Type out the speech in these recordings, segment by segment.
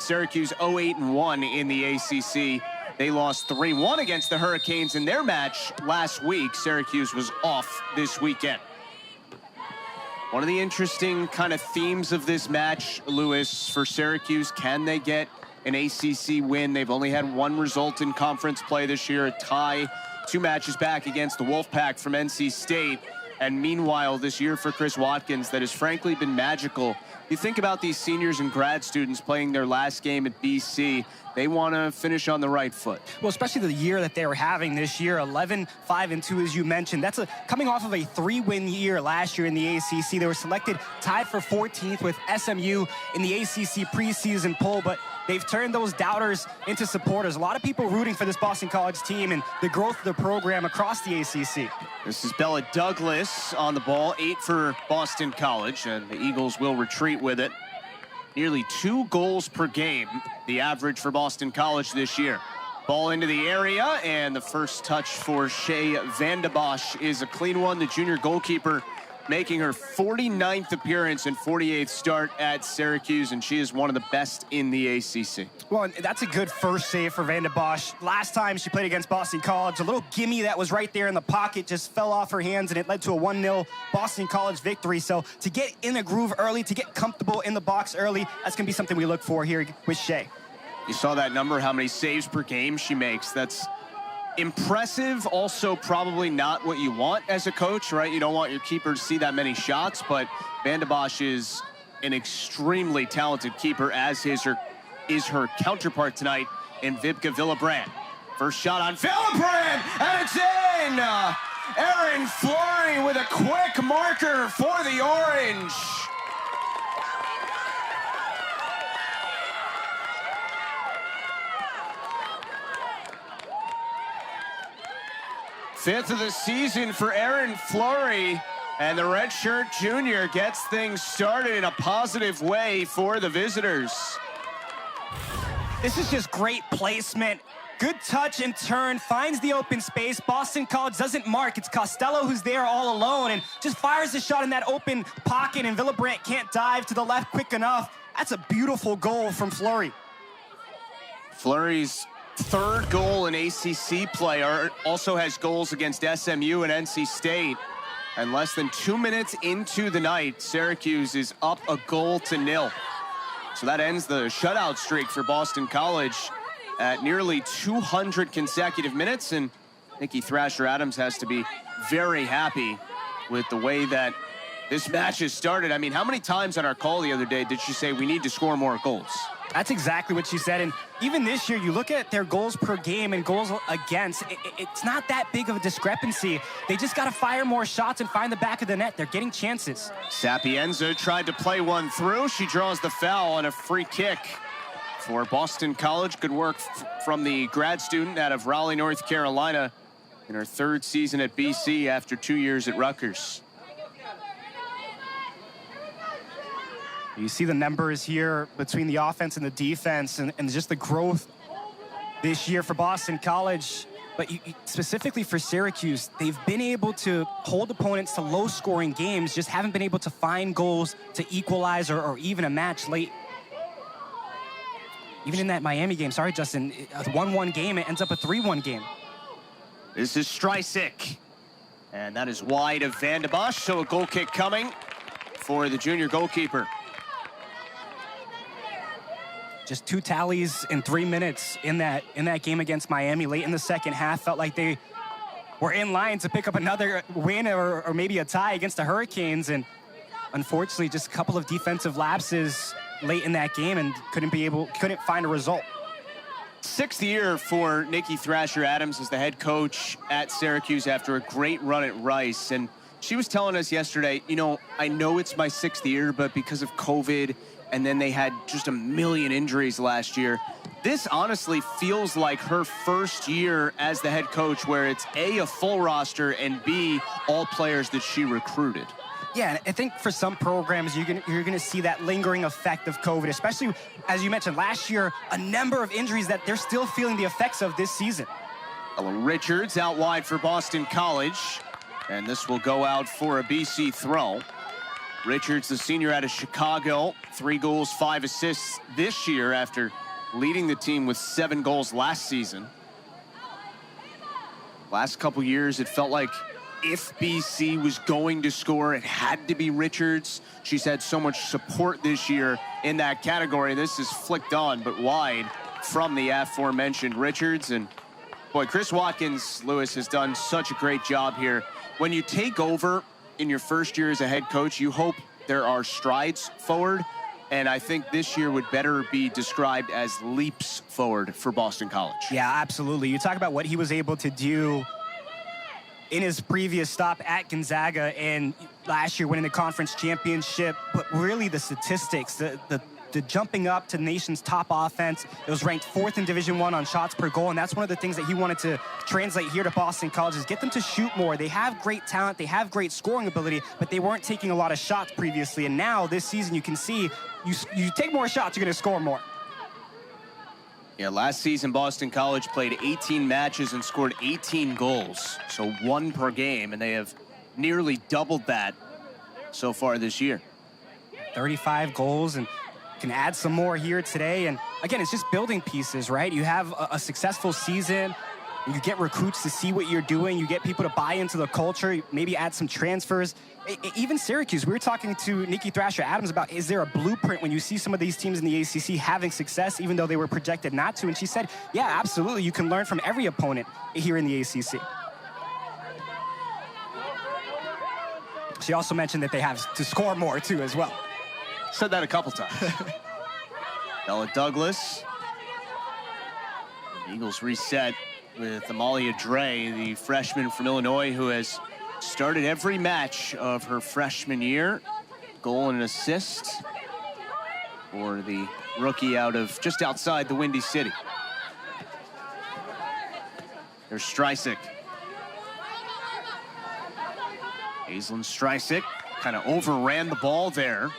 Syracuse 0-8-1 in the ACC. They lost 3-1 against the Hurricanes in their match last week. Syracuse was off this weekend. One of the interesting kind of themes of this match, Lewis, for Syracuse, can they get an ACC win? They've only had one result in conference play this year, a tie, 2 matches back against the Wolfpack from NC State. And meanwhile, this year for Chris Watkins that has frankly been magical. You think about these seniors and grad students playing their last game at BC. They want to finish on the right foot. Well, especially the year that they were having this year, 11-5-2, as you mentioned. That's coming off of a 3-win year last year in the ACC. They were selected tied for 14th with SMU in the ACC preseason poll, but they've turned those doubters into supporters. A lot of people rooting for this Boston College team and the growth of the program across the ACC. This is Bella Douglas on the ball, 8 for Boston College, and the Eagles will retreat with it. Nearly 2 goals per game, the average for Boston College this year. Ball into the area, and the first touch for Shea Vandebosch is a clean one. The junior goalkeeper making her 49th appearance and 48th start at Syracuse, and she is one of the best in the ACC. Well, that's a good first save for Vandebosch. Last time she played against Boston College, a little gimme that was right there in the pocket just fell off her hands, and it led to a 1-0 Boston College victory. So to get in the groove early, to get comfortable in the box early, that's going to be something we look for here with Shea. You saw that number, how many saves per game she makes. That's impressive, also probably not what you want as a coach, right? You don't want your keeper to see that many shots, but Vandebosch is an extremely talented keeper, as is her counterpart tonight in Vibke Villebrand. First shot on Villebrand, and it's in! Erin Fleury with a quick marker for the Orange. Fifth of the season for Erin Fleury, and the redshirt junior gets things started in a positive way for the visitors. This is just great placement. Good touch and turn, finds the open space. Boston College doesn't mark. It's Costello who's there all alone and just fires the shot in that open pocket, and Villebrand can't dive to the left quick enough. That's a beautiful goal from Fleury. Fleury's 3rd goal in ACC play, also has goals against SMU and NC State. And less than 2 minutes into the night, Syracuse is up 1-0. So that ends the shutout streak for Boston College at nearly 200 consecutive minutes. And Nikki Thrasher-Adams has to be very happy with the way that this match has started. I mean, how many times on our call the other day did she say we need to score more goals? That's exactly what she said. And even this year, you look at their goals per game and goals against, it's not that big of a discrepancy. They just got to fire more shots and find the back of the net. They're getting chances. Sapienza tried to play one through. She draws the foul on a free kick for Boston College. Good work from the grad student out of Raleigh, North Carolina, in her 3rd season at BC after 2 years at Rutgers. You see the numbers here between the offense and the defense, and just the growth this year for Boston College. But specifically for Syracuse, they've been able to hold opponents to low-scoring games, just haven't been able to find goals to equalize or even a match late. Even in that Miami game, sorry, Justin, a 1-1 game, it ends up a 3-1 game. This is Streisik, and that is wide of Vandebosch, so a goal kick coming for the junior goalkeeper. Just 2 tallies in 3 minutes in that game against Miami late in the second half. Felt like they were in line to pick up another win or maybe a tie against the Hurricanes, and unfortunately just a couple of defensive lapses late in that game and couldn't find a result. 6th year for Nikki Thrasher-Adams as the head coach at Syracuse after a great run at Rice. And she was telling us yesterday, you know, I know it's my 6th year, but because of COVID, and then they had just a million injuries last year, this honestly feels like her first year as the head coach, where it's A, full roster, and B, all players that she recruited. Yeah, I think for some programs, you're gonna see that lingering effect of COVID, especially, as you mentioned, last year, a number of injuries that they're still feeling the effects of this season. Ella Richards out wide for Boston College, and this will go out for a BC throw. Richards, the senior out of Chicago, 3 goals, 5 assists this year after leading the team with 7 goals last season. Last couple years, it felt like if BC was going to score, it had to be Richards. She's had so much support this year in that category. This is flicked on, but wide from the aforementioned Richards. And boy, Chris Watkins, Lewis, has done such a great job here. When you take over in your first year as a head coach, you hope there are strides forward. And I think this year would better be described as leaps forward for Boston College. Yeah, absolutely. You talk about what he was able to do in his previous stop at Gonzaga and last year winning the conference championship, but really the statistics, the jumping up to the nation's top offense. It was ranked 4th in Division I on shots per goal, and that's one of the things that he wanted to translate here to Boston College is get them to shoot more. They have great talent, they have great scoring ability, but they weren't taking a lot of shots previously, and now this season you can see you take more shots, you're going to score more. Yeah, last season Boston College played 18 matches and scored 18 goals, so 1 per game, and they have nearly doubled that so far this year. 35 goals, and can add some more here today. And again, it's just building pieces, right? You have a successful season, you get recruits to see what you're doing, you get people to buy into the culture, maybe add some transfers. Even Syracuse, we were talking to Nikki Thrasher-Adams about, is there a blueprint when you see some of these teams in the ACC having success even though they were projected not to? And she said, yeah, absolutely, you can learn from every opponent here in the ACC. She also mentioned that they have to score more too as well. Said that a couple times. Bella Douglas. The Eagles reset with Amalia Dre, the freshman from Illinois who has started every match of her freshman year. Goal and an assist for the rookie out of just outside the Windy City. There's Streisig. Aislinn Streisig kind of overran the ball there.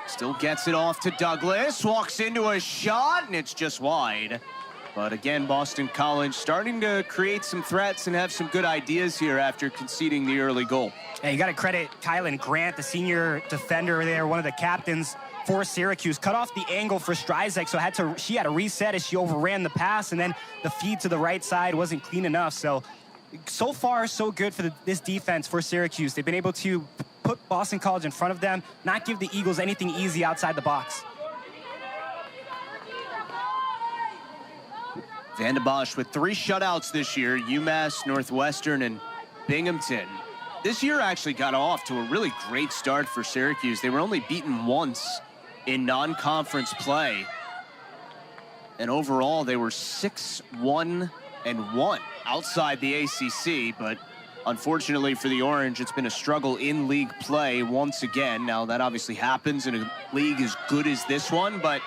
Still gets it off to Douglas, walks into a shot, and it's just wide. But again, Boston College starting to create some threats and have some good ideas here after conceding the early goal. Yeah, you got to credit Kylan Grant, the senior defender there, one of the captains for Syracuse. Cut off the angle for Streisig, so she had to reset as she overran the pass, and then the feed to the right side wasn't clean enough. So far, so good for this defense for Syracuse. They've been able to put Boston College in front of them, not give the Eagles anything easy outside the box. Van de Bosch with 3 shutouts this year, UMass, Northwestern, and Binghamton. This year actually got off to a really great start for Syracuse. They were only beaten once in non-conference play. And overall, they were 6-1-1 outside the ACC, but unfortunately for the Orange, it's been a struggle in league play once again. Now, that obviously happens in a league as good as this one, but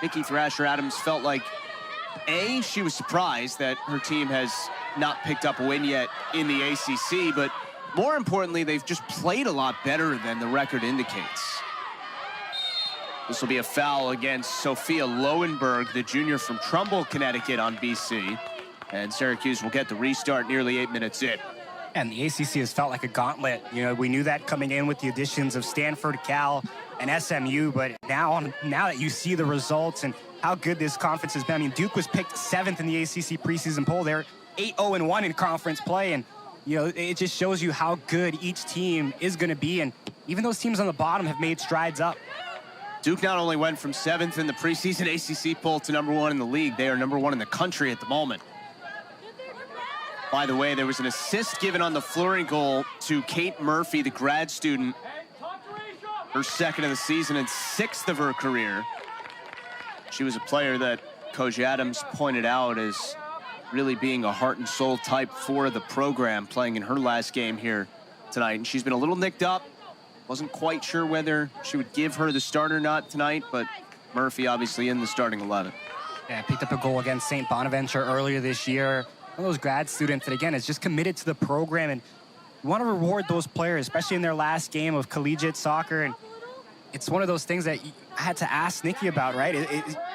Nikki Thrasher-Adams felt like, A, she was surprised that her team has not picked up a win yet in the ACC, but more importantly, they've just played a lot better than the record indicates. This will be a foul against Sophia Lowenberg, the junior from Trumbull, Connecticut on BC, and Syracuse will get the restart nearly 8 minutes in. And the ACC has felt like a gauntlet. You know, we knew that coming in with the additions of Stanford, Cal, and SMU, but now that you see the results and how good this conference has been. I mean, Duke was picked 7th in the ACC preseason poll. They're 8-0-1 in conference play, and you know, it just shows you how good each team is going to be, and even those teams on the bottom have made strides up. Duke not only went from 7th in the preseason ACC poll to #1 in the league, they are #1 in the country at the moment. By the way, there was an assist given on the Fleury goal to Kate Murphy, the grad student. Her 2nd of the season and 6th of her career. She was a player that Coach Adams pointed out as really being a heart and soul type for the program, playing in her last game here tonight. And she's been a little nicked up. Wasn't quite sure whether she would give her the start or not tonight, but Murphy obviously in the starting 11. Yeah, picked up a goal against St. Bonaventure earlier this year. One of those grad students that, again, is just committed to the program, and you want to reward those players, especially in their last game of collegiate soccer. And it's one of those things that I had to ask Nikki about, right?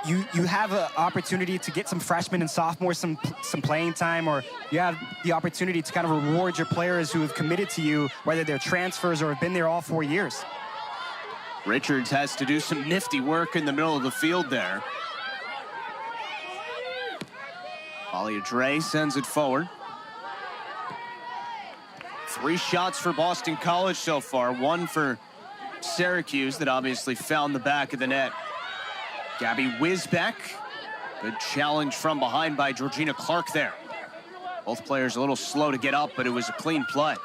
You have an opportunity to get some freshmen and sophomores some playing time, or you have the opportunity to kind of reward your players who have committed to you, whether they're transfers or have been there all 4 years. Richards has to do some nifty work in the middle of the field there. Dre sends it forward. 3 shots for Boston College so far. 1 for Syracuse that obviously found the back of the net. Gabby Wisbeck. Good challenge from behind by Georgina Clark there. Both players a little slow to get up, but it was a clean play.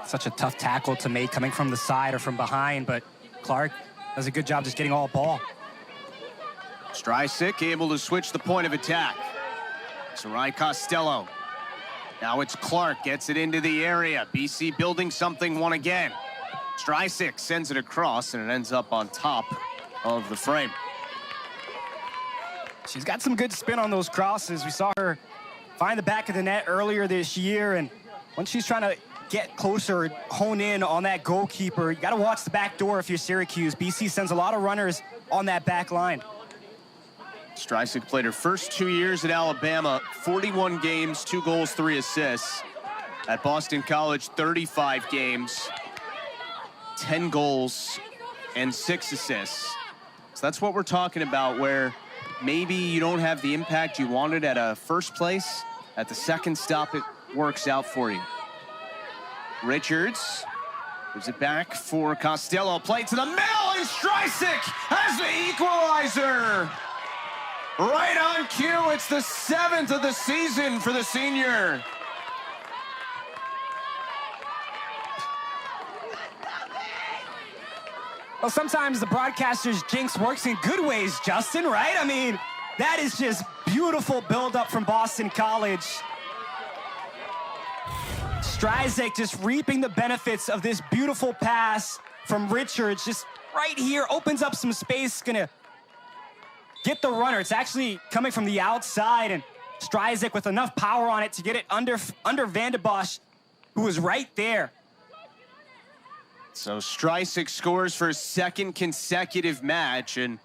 Such a tough tackle to make coming from the side or from behind, but Clark does a good job just getting all ball. Streisig able to switch the point of attack. Sarai Costello. Now it's Clark, gets it into the area. BC building something one again. Streisig sends it across, and it ends up on top of the frame. She's got some good spin on those crosses. We saw her find the back of the net earlier this year, and when she's trying to get closer, hone in on that goalkeeper, you got to watch the back door if you're Syracuse. BC sends a lot of runners on that back line. Streisig played her first 2 years at Alabama, 41 games, 2 goals, 3 assists. At Boston College, 35 games, 10 goals, and 6 assists. So that's what we're talking about, where maybe you don't have the impact you wanted at a first place. At the second stop, it works out for you. Richards gives it back for Costello. Play to the middle, and Streisig has the equalizer. Right on cue. It's the 7th of the season for the senior. Well, sometimes the broadcaster's jinx works in good ways, Justin, right? I mean, that is just beautiful build-up from Boston College. Streisig just reaping the benefits of this beautiful pass from Richards. Just right here, opens up some space, gonna get the runner. It's actually coming from the outside, and Streisig with enough power on it to get it under Van de Bosch, who was right there. So Streisig scores for a 2nd consecutive match, and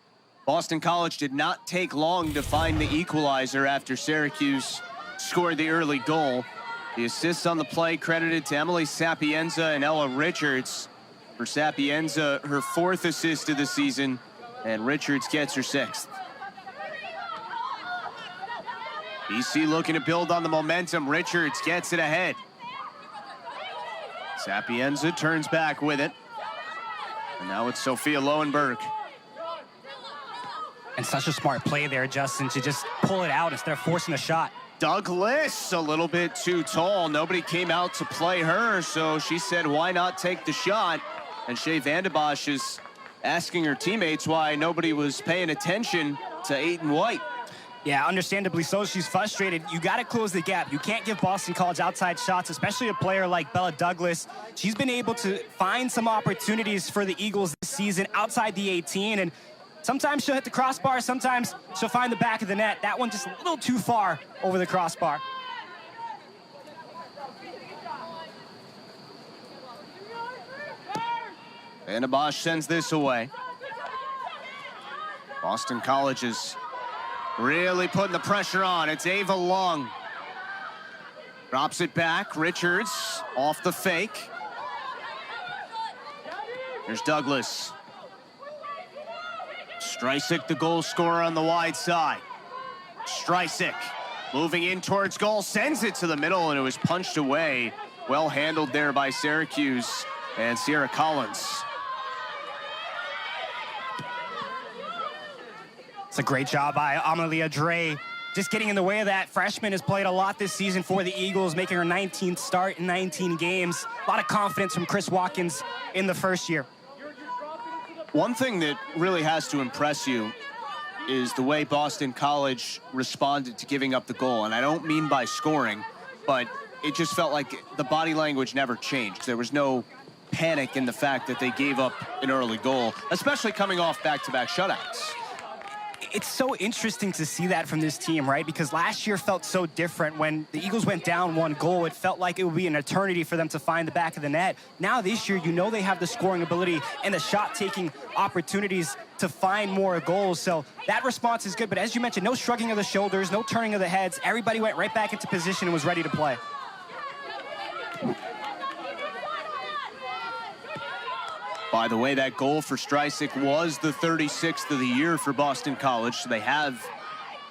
Boston College did not take long to find the equalizer after Syracuse scored the early goal. The assists on the play credited to Emily Sapienza and Ella Richards. For Sapienza, her 4th assist of the season, and Richards gets her 6th. BC looking to build on the momentum. Richards gets it ahead. Sapienza turns back with it. And now it's Sophia Lowenberg. And such a smart play there, Justin, to just pull it out instead of forcing a shot. Douglas, a little bit too tall. Nobody came out to play her, so she said, why not take the shot? And Shea Van de Bosch is asking her teammates why nobody was paying attention to Aiden White. Yeah, understandably so. She's frustrated. You got to close the gap. You can't give Boston College outside shots, especially a player like Bella Douglas. She's been able to find some opportunities for the Eagles this season outside the 18, and sometimes she'll hit the crossbar, sometimes she'll find the back of the net. That one just a little too far over the crossbar. Van de Bosch sends this away. Boston College is really putting the pressure on. It's Ava Long. Drops it back. Richards off the fake. There's Douglas. Streisig, the goal scorer on the wide side. Streisig moving in towards goal, sends it to the middle, and it was punched away. Well handled there by Syracuse and Sierra Collins. It's a great job by Amalia Dre. Just getting in the way of that. Freshman has played a lot this season for the Eagles, making her 19th start in 19 games. A lot of confidence from Chris Watkins in the first year. One thing that really has to impress you is the way Boston College responded to giving up the goal. And I don't mean by scoring, but it just felt like the body language never changed. There was no panic in the fact that they gave up an early goal, especially coming off back-to-back shutouts. It's so interesting to see that from this team, right? Because last year felt so different. When the Eagles went down 1 goal, it felt like it would be an eternity for them to find the back of the net. Now this year, you know they have the scoring ability and the shot-taking opportunities to find more goals. So that response is good. But as you mentioned, no shrugging of the shoulders, no turning of the heads. Everybody went right back into position and was ready to play. By the way, that goal for Streisig was the 36th of the year for Boston College, so they have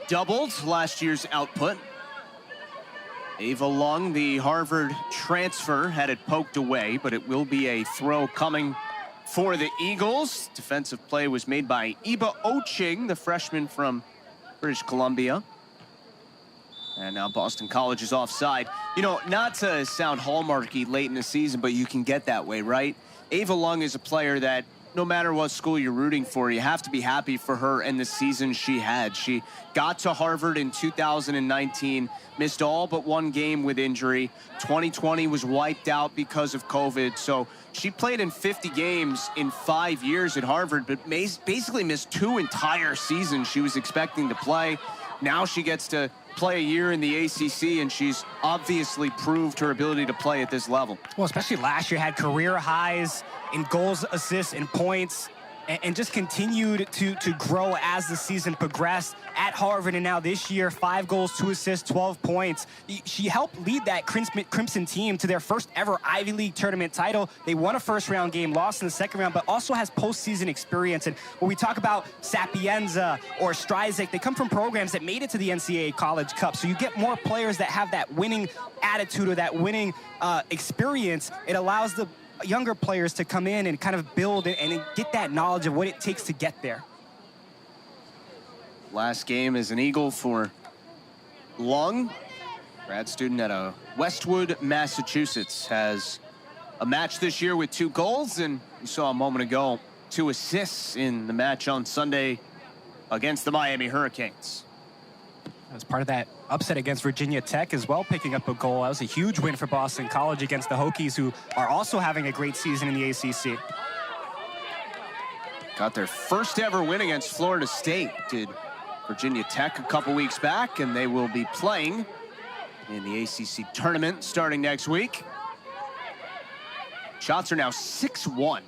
doubled last year's output. Ava Lung, the Harvard transfer, had it poked away, but it will be a throw coming for the Eagles. Defensive play was made by Iba Oching, the freshman from British Columbia. And now Boston College is offside. You know, not to sound hallmarky late in the season, but you can get that way, right? Ava Lung is a player that no matter what school you're rooting for, you have to be happy for her and the season she had. She got to Harvard in 2019, missed all but one game with injury. 2020 was wiped out because of COVID. So she played in 50 games in 5 years at Harvard, but basically missed 2 entire seasons she was expecting to play. Now she gets to play a year in the ACC, and she's obviously proved her ability to play at this level. Well, especially last year, had career highs in goals, assists, and points, and just continued to grow as the season progressed at Harvard. And now this year, 5 goals, 2 assists, 12 points. She helped lead that Crimson team to their first ever Ivy League tournament title. They won a first-round game, lost in the second round, but also has postseason experience. And when we talk about Sapienza or Streisig, they come from programs that made it to the NCAA College Cup. So you get more players that have that winning attitude or that winning experience. It allows the younger players to come in and kind of build and get that knowledge of what it takes to get there. Last game is an Eagle for Lung, grad student at Westwood, Massachusetts. Has a match this year with 2 goals, and you saw a moment ago 2 assists in the match on Sunday against the Miami Hurricanes. As part of that upset against Virginia Tech as well, picking up a goal. That was a huge win for Boston College against the Hokies, who are also having a great season in the ACC. Got their first ever win against Florida State, did Virginia Tech a couple weeks back, and they will be playing in the ACC tournament starting next week. Shots are now 6-1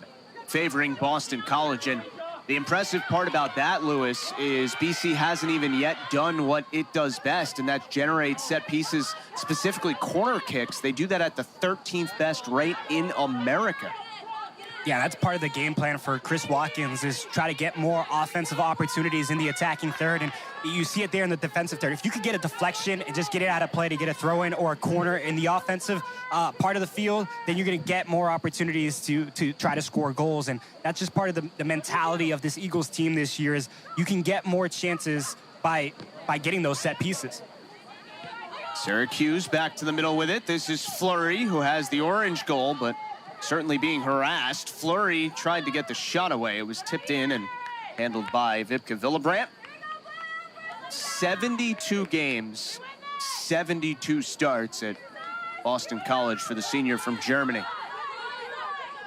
favoring Boston College, and the impressive part about that, Lewis, is BC hasn't even yet done what it does best, and that generates set pieces, specifically corner kicks. They do that at the 13th best rate in America. Yeah, that's part of the game plan for Chris Watkins, is try to get more offensive opportunities in the attacking third, and you see it there in the defensive third. If you could get a deflection and just get it out of play to get a throw-in or a corner in the offensive part of the field, then you're going to get more opportunities to try to score goals, and that's just part of the mentality of this Eagles team this year, is you can get more chances by getting those set pieces. Syracuse back to the middle with it. This is Fleury, who has the orange goal, but certainly being harassed. Fleury tried to get the shot away. It was tipped in and handled by Vipka Villebrandt. 72 games, 72 starts at Boston College for the senior from Germany.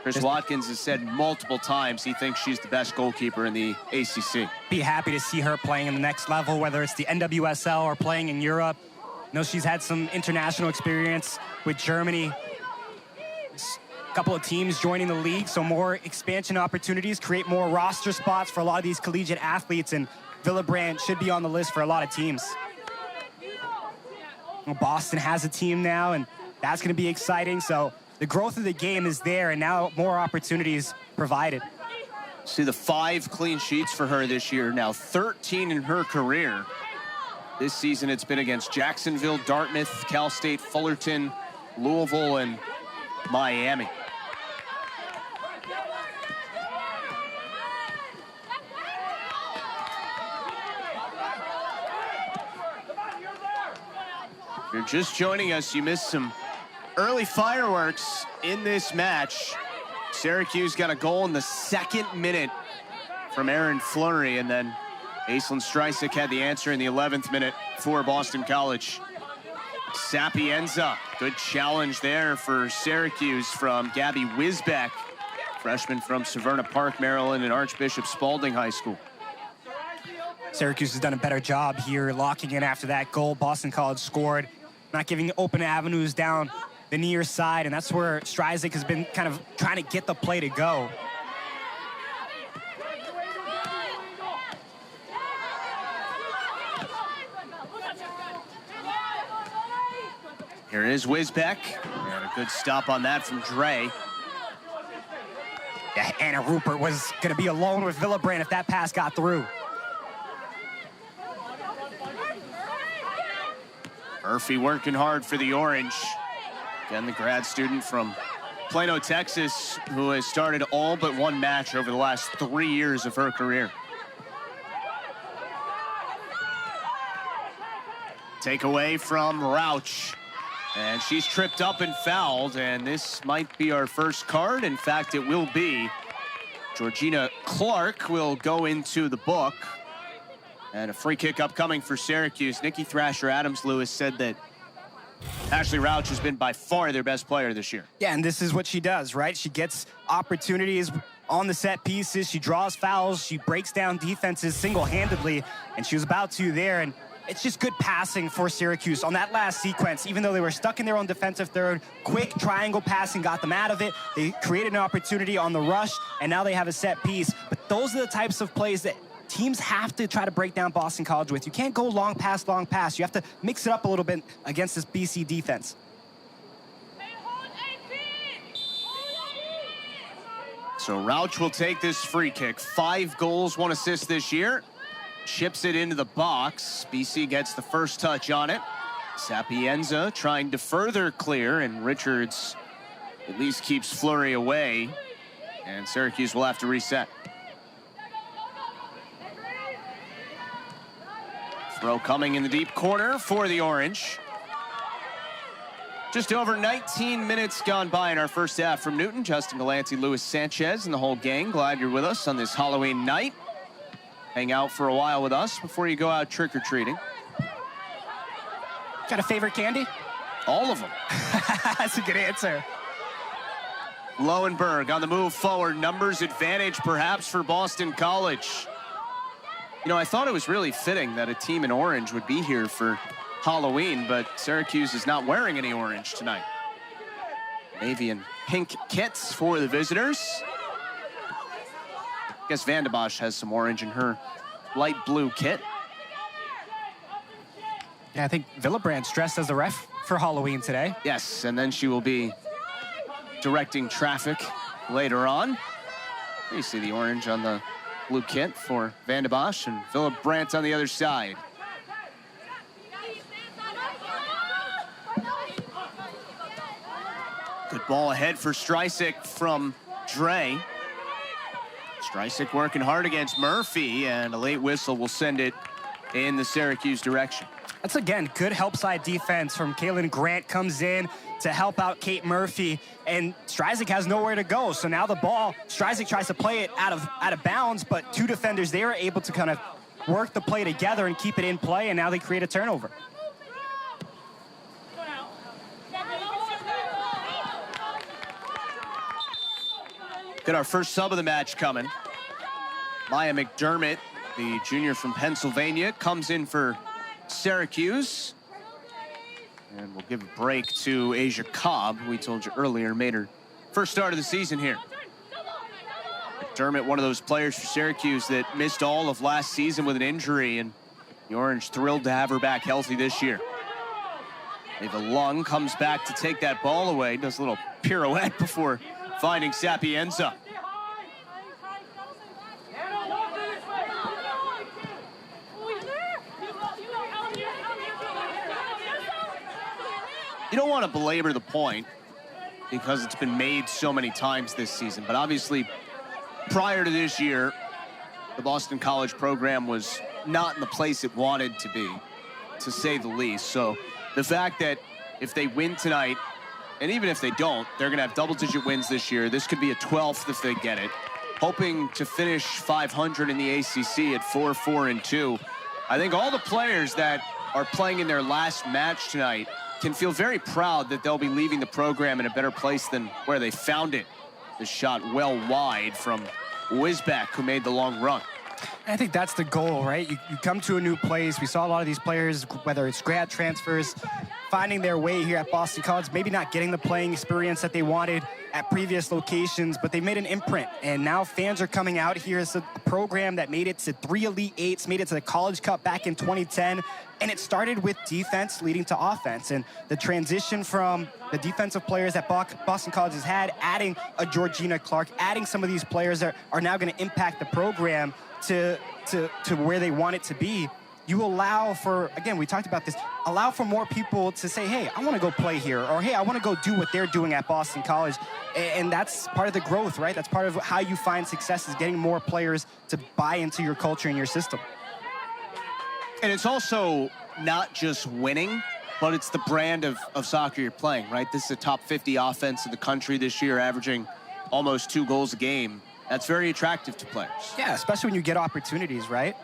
Chris Watkins has said multiple times he thinks she's the best goalkeeper in the ACC. Be happy to see her playing in the next level, whether it's the NWSL or playing in Europe. I know she's had some international experience with Germany. A couple of teams joining the league, so more expansion opportunities, create more roster spots for a lot of these collegiate athletes, and Villebrandt should be on the list for a lot of teams. Well, Boston has a team now, and that's going to be exciting. So the growth of the game is there, and now more opportunities provided. See the 5 clean sheets for her this year, now 13 in her career. This season it's been against Jacksonville, Dartmouth, Cal State, Fullerton, Louisville, and Miami. If you're just joining us, you missed some early fireworks in this match. Syracuse got a goal in the 2nd minute from Aaron Fleury, and then Aislinn Streisig had the answer in the 11th minute for Boston College. Sapienza, good challenge there for Syracuse from Gabby Wisbeck, freshman from Severna Park, Maryland, and Archbishop Spalding High School. Syracuse has done a better job here locking in after that goal. Boston College scored, not giving open avenues down the near side, and that's where Streisig has been kind of trying to get the play to go. Here is Wisbeck, and a good stop on that from Dre. Yeah, Anna Rupert was going to be alone with Villebrand if that pass got through. Murphy working hard for the Orange. Again, the grad student from Plano, Texas, who has started all but one match over the last 3 years of her career. Takeaway from Rauch. And she's tripped up and fouled, and this might be our first card. In fact, it will be. Georgina Clark will go into the book. And a free kick upcoming for Syracuse. Nikki Thrasher-Adams-Lewis said that Ashley Rauch has been by far their best player this year. Yeah, and this is what she does, right? She gets opportunities on the set pieces. She draws fouls. She breaks down defenses single-handedly, and she was about to there. And it's just good passing for Syracuse on that last sequence. Even though they were stuck in their own defensive third, quick triangle passing got them out of it. They created an opportunity on the rush, and now they have a set piece. But those are the types of plays that teams have to try to break down Boston College with. You can't go long pass, long pass. You have to mix it up a little bit against this BC defense. So Rauch will take this free kick. 5 goals, 1 assist this year. Chips it into the box. BC gets the first touch on it. Sapienza trying to further clear, and Richards at least keeps Fleury away. And Syracuse will have to reset. Throw coming in the deep corner for the Orange. Just over 19 minutes gone by in our first half from Newton. Justin Galante, Luis Sanchez, and the whole gang. Glad you're with us on this Halloween night. Hang out for a while with us before you go out trick-or-treating. Got a favorite candy? All of them. That's a good answer. Lowenberg on the move forward. Numbers advantage perhaps for Boston College. You know, I thought it was really fitting that a team in orange would be here for Halloween, but Syracuse is not wearing any orange tonight. Navy and pink kits for the visitors. I guess Van de Bosch has some orange in her light blue kit. Yeah, I think Villebrand's dressed as the ref for Halloween today. Yes, and then she will be directing traffic later on. You see the orange on the blue kit for Van de Bosch, and Philip Brandt on the other side. Good ball ahead for Streisig from Dre. Streisig working hard against Murphy, and a late whistle will send it in the Syracuse direction. That's, again, good help side defense from Kaylin Grant comes in to help out Kate Murphy, and Streisig has nowhere to go. So now the ball, Streisig tries to play it out of bounds, but 2 defenders there are able to kind of work the play together and keep it in play, and now they create a turnover. Got our first sub of the match coming. Maya McDermott, the junior from Pennsylvania, comes in for Syracuse. And we'll give a break to Asia Cobb, who we told you earlier made her first start of the season here. McDermott, one of those players for Syracuse that missed all of last season with an injury, and the Orange thrilled to have her back healthy this year. Ava Lung comes back to take that ball away, does a little pirouette before finding Sapienza. You don't want to belabor the point because it's been made so many times this season, but obviously prior to this year, the Boston College program was not in the place it wanted to be, to say the least. So the fact that if they win tonight, and even if they don't, they're going to have double-digit wins this year. This could be a 12th if they get it. Hoping to finish 500 in the ACC at 4-4-2. I think all the players that are playing in their last match tonight can feel very proud that they'll be leaving the program in a better place than where they found it. The shot well wide from Wisbeck, who made the long run. I think that's the goal, right? You come to a new place. We saw a lot of these players, whether it's grad transfers, finding their way here at Boston College, maybe not getting the playing experience that they wanted at previous locations, but they made an imprint. And now fans are coming out here. It's a program that made it to 3 Elite Eights, made it to the College Cup back in 2010. And it started with defense leading to offense. And the transition from the defensive players that Boston College has had, adding a Georgina Clark, adding some of these players that are now going to impact the program to where they want it to be. You allow for, again, we talked about this, allow for more people to say, hey, I want to go play here, or hey, I want to go do what they're doing at Boston College. And that's part of the growth, right? That's part of how you find success, is getting more players to buy into your culture and your system. And it's also not just winning, but it's the brand of soccer you're playing, right? This is a top 50 offense in the country this year, averaging almost 2 goals a game. That's very attractive to players. Yeah, especially when you get opportunities, right?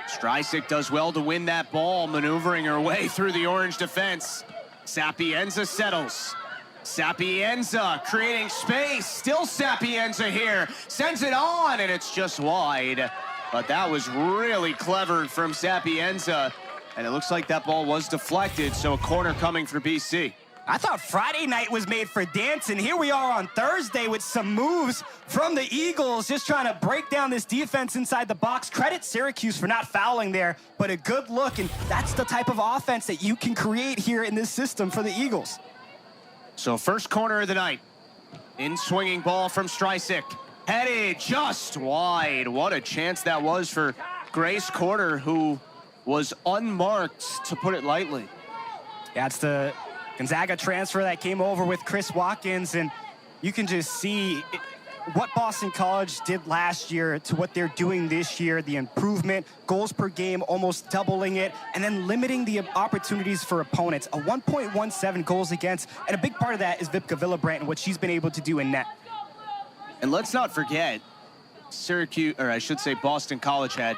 Streisig does well to win that ball, maneuvering her way through the orange defense. Sapienza settles. Sapienza creating space. Still Sapienza here. Sends it on, and it's just wide. But that was really clever from Sapienza. And it looks like that ball was deflected, so a corner coming for BC. I thought Friday night was made for dancing. Here we are on Thursday with some moves from the Eagles, just trying to break down this defense inside the box. Credit Syracuse for not fouling there, but a good look, and that's the type of offense that you can create here in this system for the Eagles. So first corner of the night. In swinging ball from Streisig. Headed just wide. What a chance that was for Grace Corder, who was unmarked, to put it lightly. Yeah, it's the Gonzaga transfer that came over with Chris Watkins, and you can just see what Boston College did last year to what they're doing this year, the improvement, goals per game almost doubling it, and then limiting the opportunities for opponents. A 1.17 goals against, and a big part of that is Vipka Villabrandt and what she's been able to do in net. And let's not forget, Syracuse, or I should say Boston College had,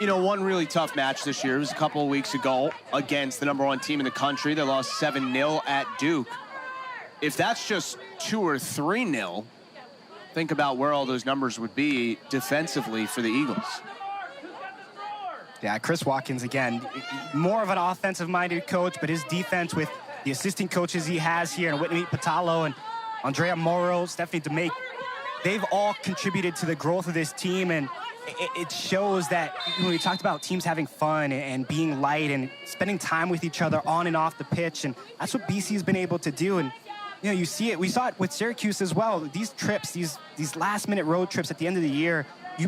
one really tough match this year. It was a couple of weeks ago against the #1 team in the country. They lost 7-0 at Duke. If that's just 2 or 3-0, think about where all those numbers would be defensively for the Eagles. Yeah, Chris Watkins, again, more of an offensive-minded coach, but his defense with the assistant coaches he has here, and Whitney Patalo and Andrea Morrow, Stephanie DeMake, they've all contributed to the growth of this team, and it shows that when we talked about teams having fun and being light and spending time with each other on and off the pitch, and that's what BC's been able to do. And you see it. We saw it with Syracuse as well. These trips, these last-minute road trips at the end of the year, you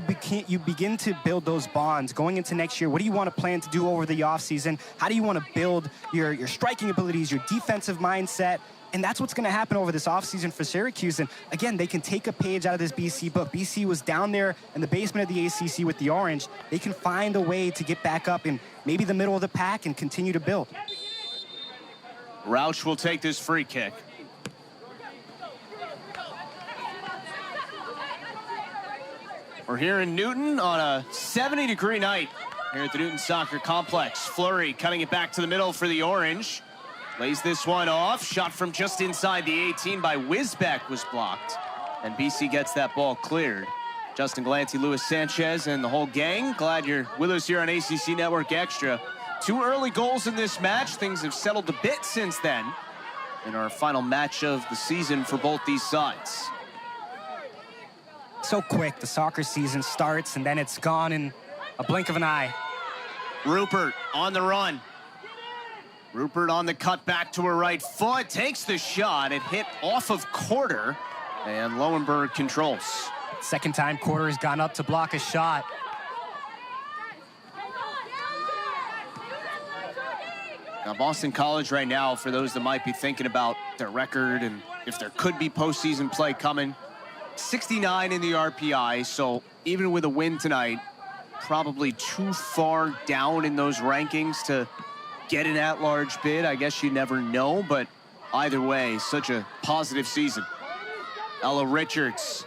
begin to build those bonds going into next year. What do you want to plan to do over the offseason? How do you want to build your striking abilities, your defensive mindset? And that's what's going to happen over this offseason for Syracuse. And again, they can take a page out of this BC book. BC was down there in the basement of the ACC with the Orange. They can find a way to get back up in maybe the middle of the pack and continue to build. Rauch will take this free kick. We're here in Newton on a 70-degree night here at the Newton Soccer Complex. Fleury cutting it back to the middle for the Orange. Lays this one off. Shot from just inside the 18 by Wisbeck was blocked. And BC gets that ball cleared. Justin Galanti, Luis Sanchez, and the whole gang. Glad you're with us here on ACC Network Extra. 2 early goals in this match. Things have settled a bit since then in our final match of the season for both these sides. So quick, the soccer season starts, and then it's gone in a blink of an eye. Rupert on the run. Rupert on the cut back to her right foot, takes the shot. It hit off of Corder, and Lowenberg controls. Second time Corder has gone up to block a shot. Now, Boston College right now, for those that might be thinking about their record and if there could be postseason play coming, 69 in the RPI, so even with a win tonight, probably too far down in those rankings to get an at-large bid. I guess you never know, but either way, such a positive season. Ella Richards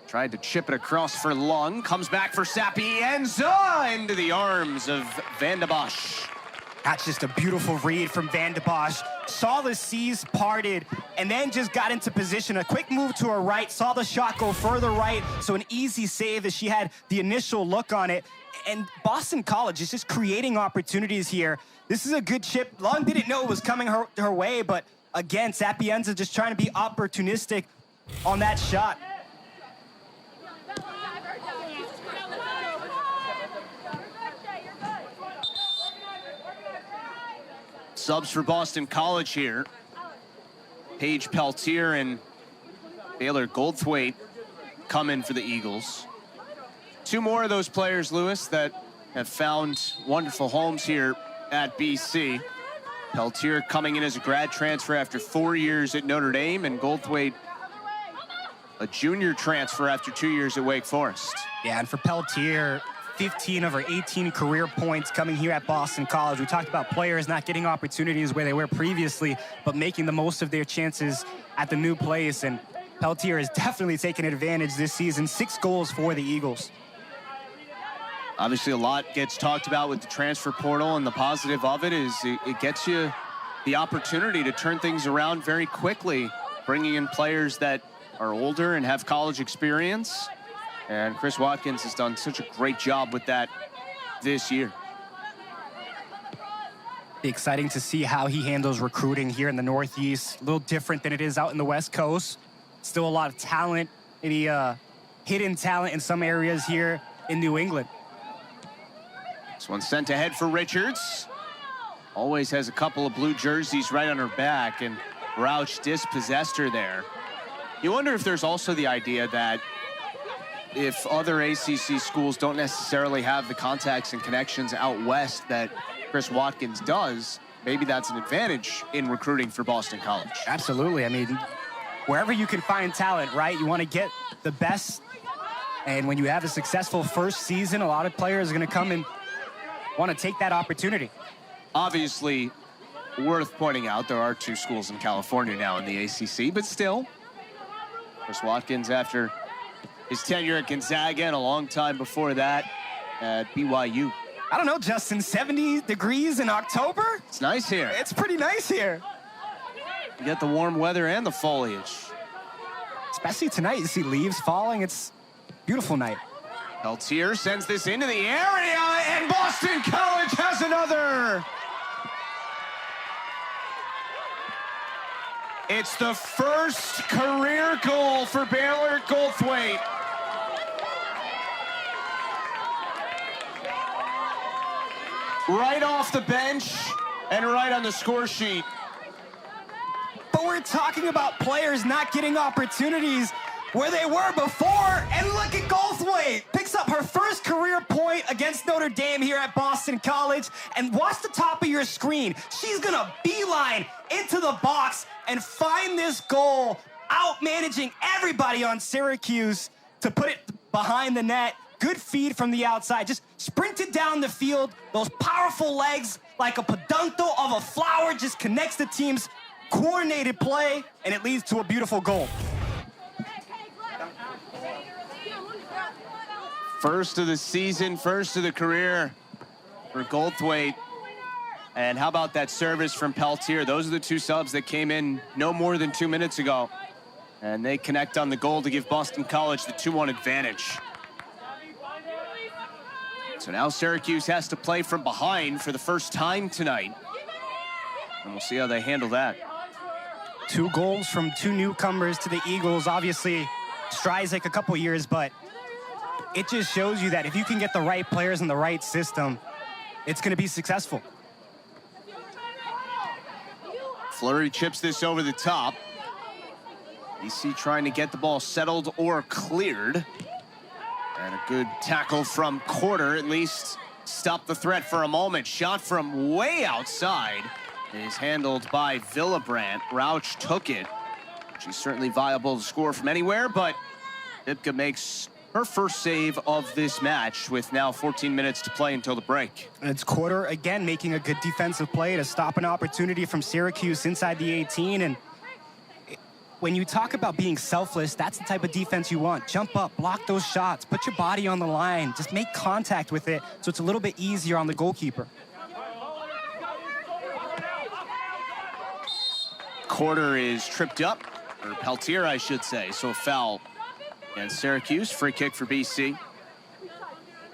tried to chip it across for Lung, comes back for Sapienza into the arms of Van de Bosch. That's just a beautiful read from Van de Bosch. Saw the seas parted and then just got into position. A quick move to her right, saw the shot go further right, so an easy save as she had the initial look on it. And Boston College is just creating opportunities here. This is a good chip. Long didn't know it was coming her way, but again, Sapienza just trying to be opportunistic on that shot. Subs for Boston College here. Paige Peltier and Baylor Goldthwait come in for the Eagles. Two more of those players, Lewis, that have found wonderful homes here at BC. Peltier coming in as a grad transfer after 4 years at Notre Dame, and Goldthwait a junior transfer after 2 years at Wake Forest. Yeah, and for Peltier, 15 of her 18 career points coming here at Boston College. We talked about players not getting opportunities where they were previously, but making the most of their chances at the new place. And Peltier has definitely taken advantage this season. 6 goals for the Eagles. Obviously, a lot gets talked about with the transfer portal, and the positive of it is it gets you the opportunity to turn things around very quickly, bringing in players that are older and have college experience. And Chris Watkins has done such a great job with that this year. Be exciting to see how he handles recruiting here in the Northeast. A little different than it is out in the West Coast. Still a lot of talent, maybe hidden talent in some areas here in New England. This one sent ahead for Richards. Always has a couple of blue jerseys right on her back, and Rauch dispossessed her there. You wonder if there's also the idea that if other ACC schools don't necessarily have the contacts and connections out west that Chris Watkins does, maybe that's an advantage in recruiting for Boston College. Absolutely. I mean, wherever you can find talent, right? You want to get the best. And when you have a successful first season, a lot of players are going to come and want to take that opportunity. Obviously, worth pointing out, there are 2 schools in California now in the ACC, but still, Chris Watkins, after his tenure at Gonzaga and a long time before that at BYU. I don't know, Justin, 70 degrees in October? It's nice here. It's pretty nice here. You get the warm weather and the foliage. Especially tonight, you see leaves falling. It's a beautiful night. Peltier sends this into the area, and Boston College has another. It's the first career goal for Baylor Goldthwait. Right off the bench and right on the score sheet. But we're talking about players not getting opportunities where they were before, and look at Goldthwait. Picks up her first career point against Notre Dame here at Boston College, and watch the top of your screen. She's gonna beeline into the box and find this goal, out-managing everybody on Syracuse to put it behind the net. Good feed from the outside, just sprinted down the field. Those powerful legs, like a peduncle of a flower, just connects the team's coordinated play, and it leads to a beautiful goal. First of the season, first of the career for Goldthwait. And how about that service from Peltier? Those are the 2 subs that came in no more than 2 minutes ago. And they connect on the goal to give Boston College the 2-1 advantage. So now Syracuse has to play from behind for the first time tonight. And we'll see how they handle that. 2 goals from 2 newcomers to the Eagles. Obviously, Stryzik a couple years, but it just shows you that if you can get the right players in the right system, it's going to be successful. Fleury chips this over the top. BC trying to get the ball settled or cleared. And a good tackle from Quarter, at least stopped the threat for a moment. Shot from way outside is handled by Villabrandt. Rauch took it. She's certainly viable to score from anywhere, but Ipka makes her first save of this match with now 14 minutes to play until the break. And it's Quarter, again, making a good defensive play to stop an opportunity from Syracuse inside the 18. And when you talk about being selfless, that's the type of defense you want. Jump up, block those shots, put your body on the line, just make contact with it so it's a little bit easier on the goalkeeper. Quarter is tripped up, or Peltier, I should say, so a foul against Syracuse. Free kick for BC.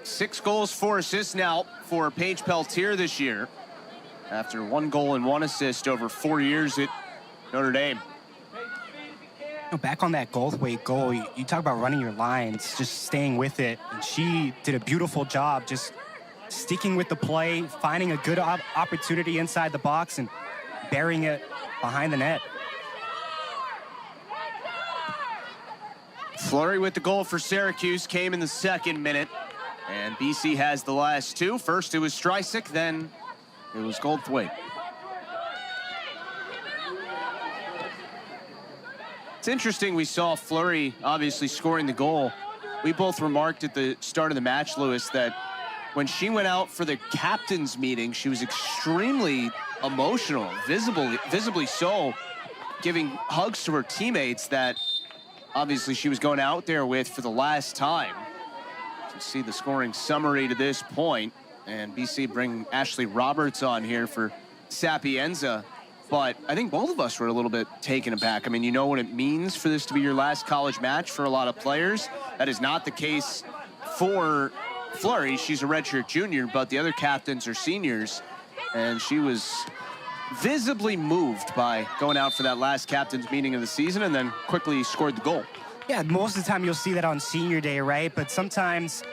6 goals, 4 assists now for Paige Peltier this year, after 1 goal and 1 assist over 4 years at Notre Dame. Back on that Goldthwait goal, you talk about running your lines, just staying with it. And she did a beautiful job just sticking with the play, finding a good opportunity inside the box and burying it behind the net. Fleury with the goal for Syracuse came in the 2nd minute, and BC has the last 2. First it was Streisig, then it was Goldthwait. It's interesting, we saw Fleury obviously scoring the goal. We both remarked at the start of the match, Lewis, that when she went out for the captain's meeting, she was extremely emotional, visibly so, giving hugs to her teammates that obviously she was going out there with for the last time. To see the scoring summary to this point, and BC bring Ashley Roberts on here for Sapienza. But I think both of us were a little bit taken aback. I mean, you know what it means for this to be your last college match for a lot of players. That is not the case for Fleury. She's a redshirt junior, but the other captains are seniors. And she was visibly moved by going out for that last captain's meeting of the season and then quickly scored the goal. Yeah, most of the time you'll see that on senior day, right? But sometimes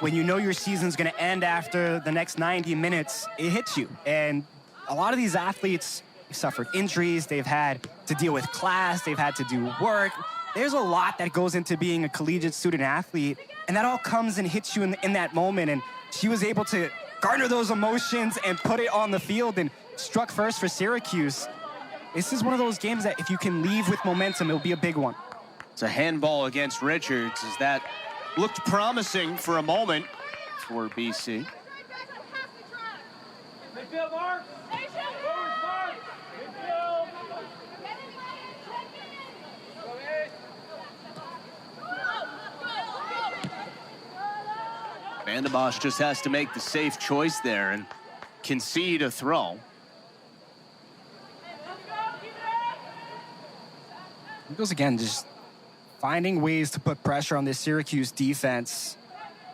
when you know your season's going to end after the next 90 minutes, it hits you. And a lot of these athletes suffered injuries, they've had to deal with class, they've had to do work. There's a lot that goes into being a collegiate student athlete, and that all comes and hits you in that moment. And she was able to garner those emotions and put it on the field and struck first for Syracuse. This is one of those games that if you can leave with momentum, it'll be a big one. It's a handball against Richards, as that looked promising for a moment for BC. Van de Bosch just has to make the safe choice there and concede a throw. Eagles again just finding ways to put pressure on this Syracuse defense.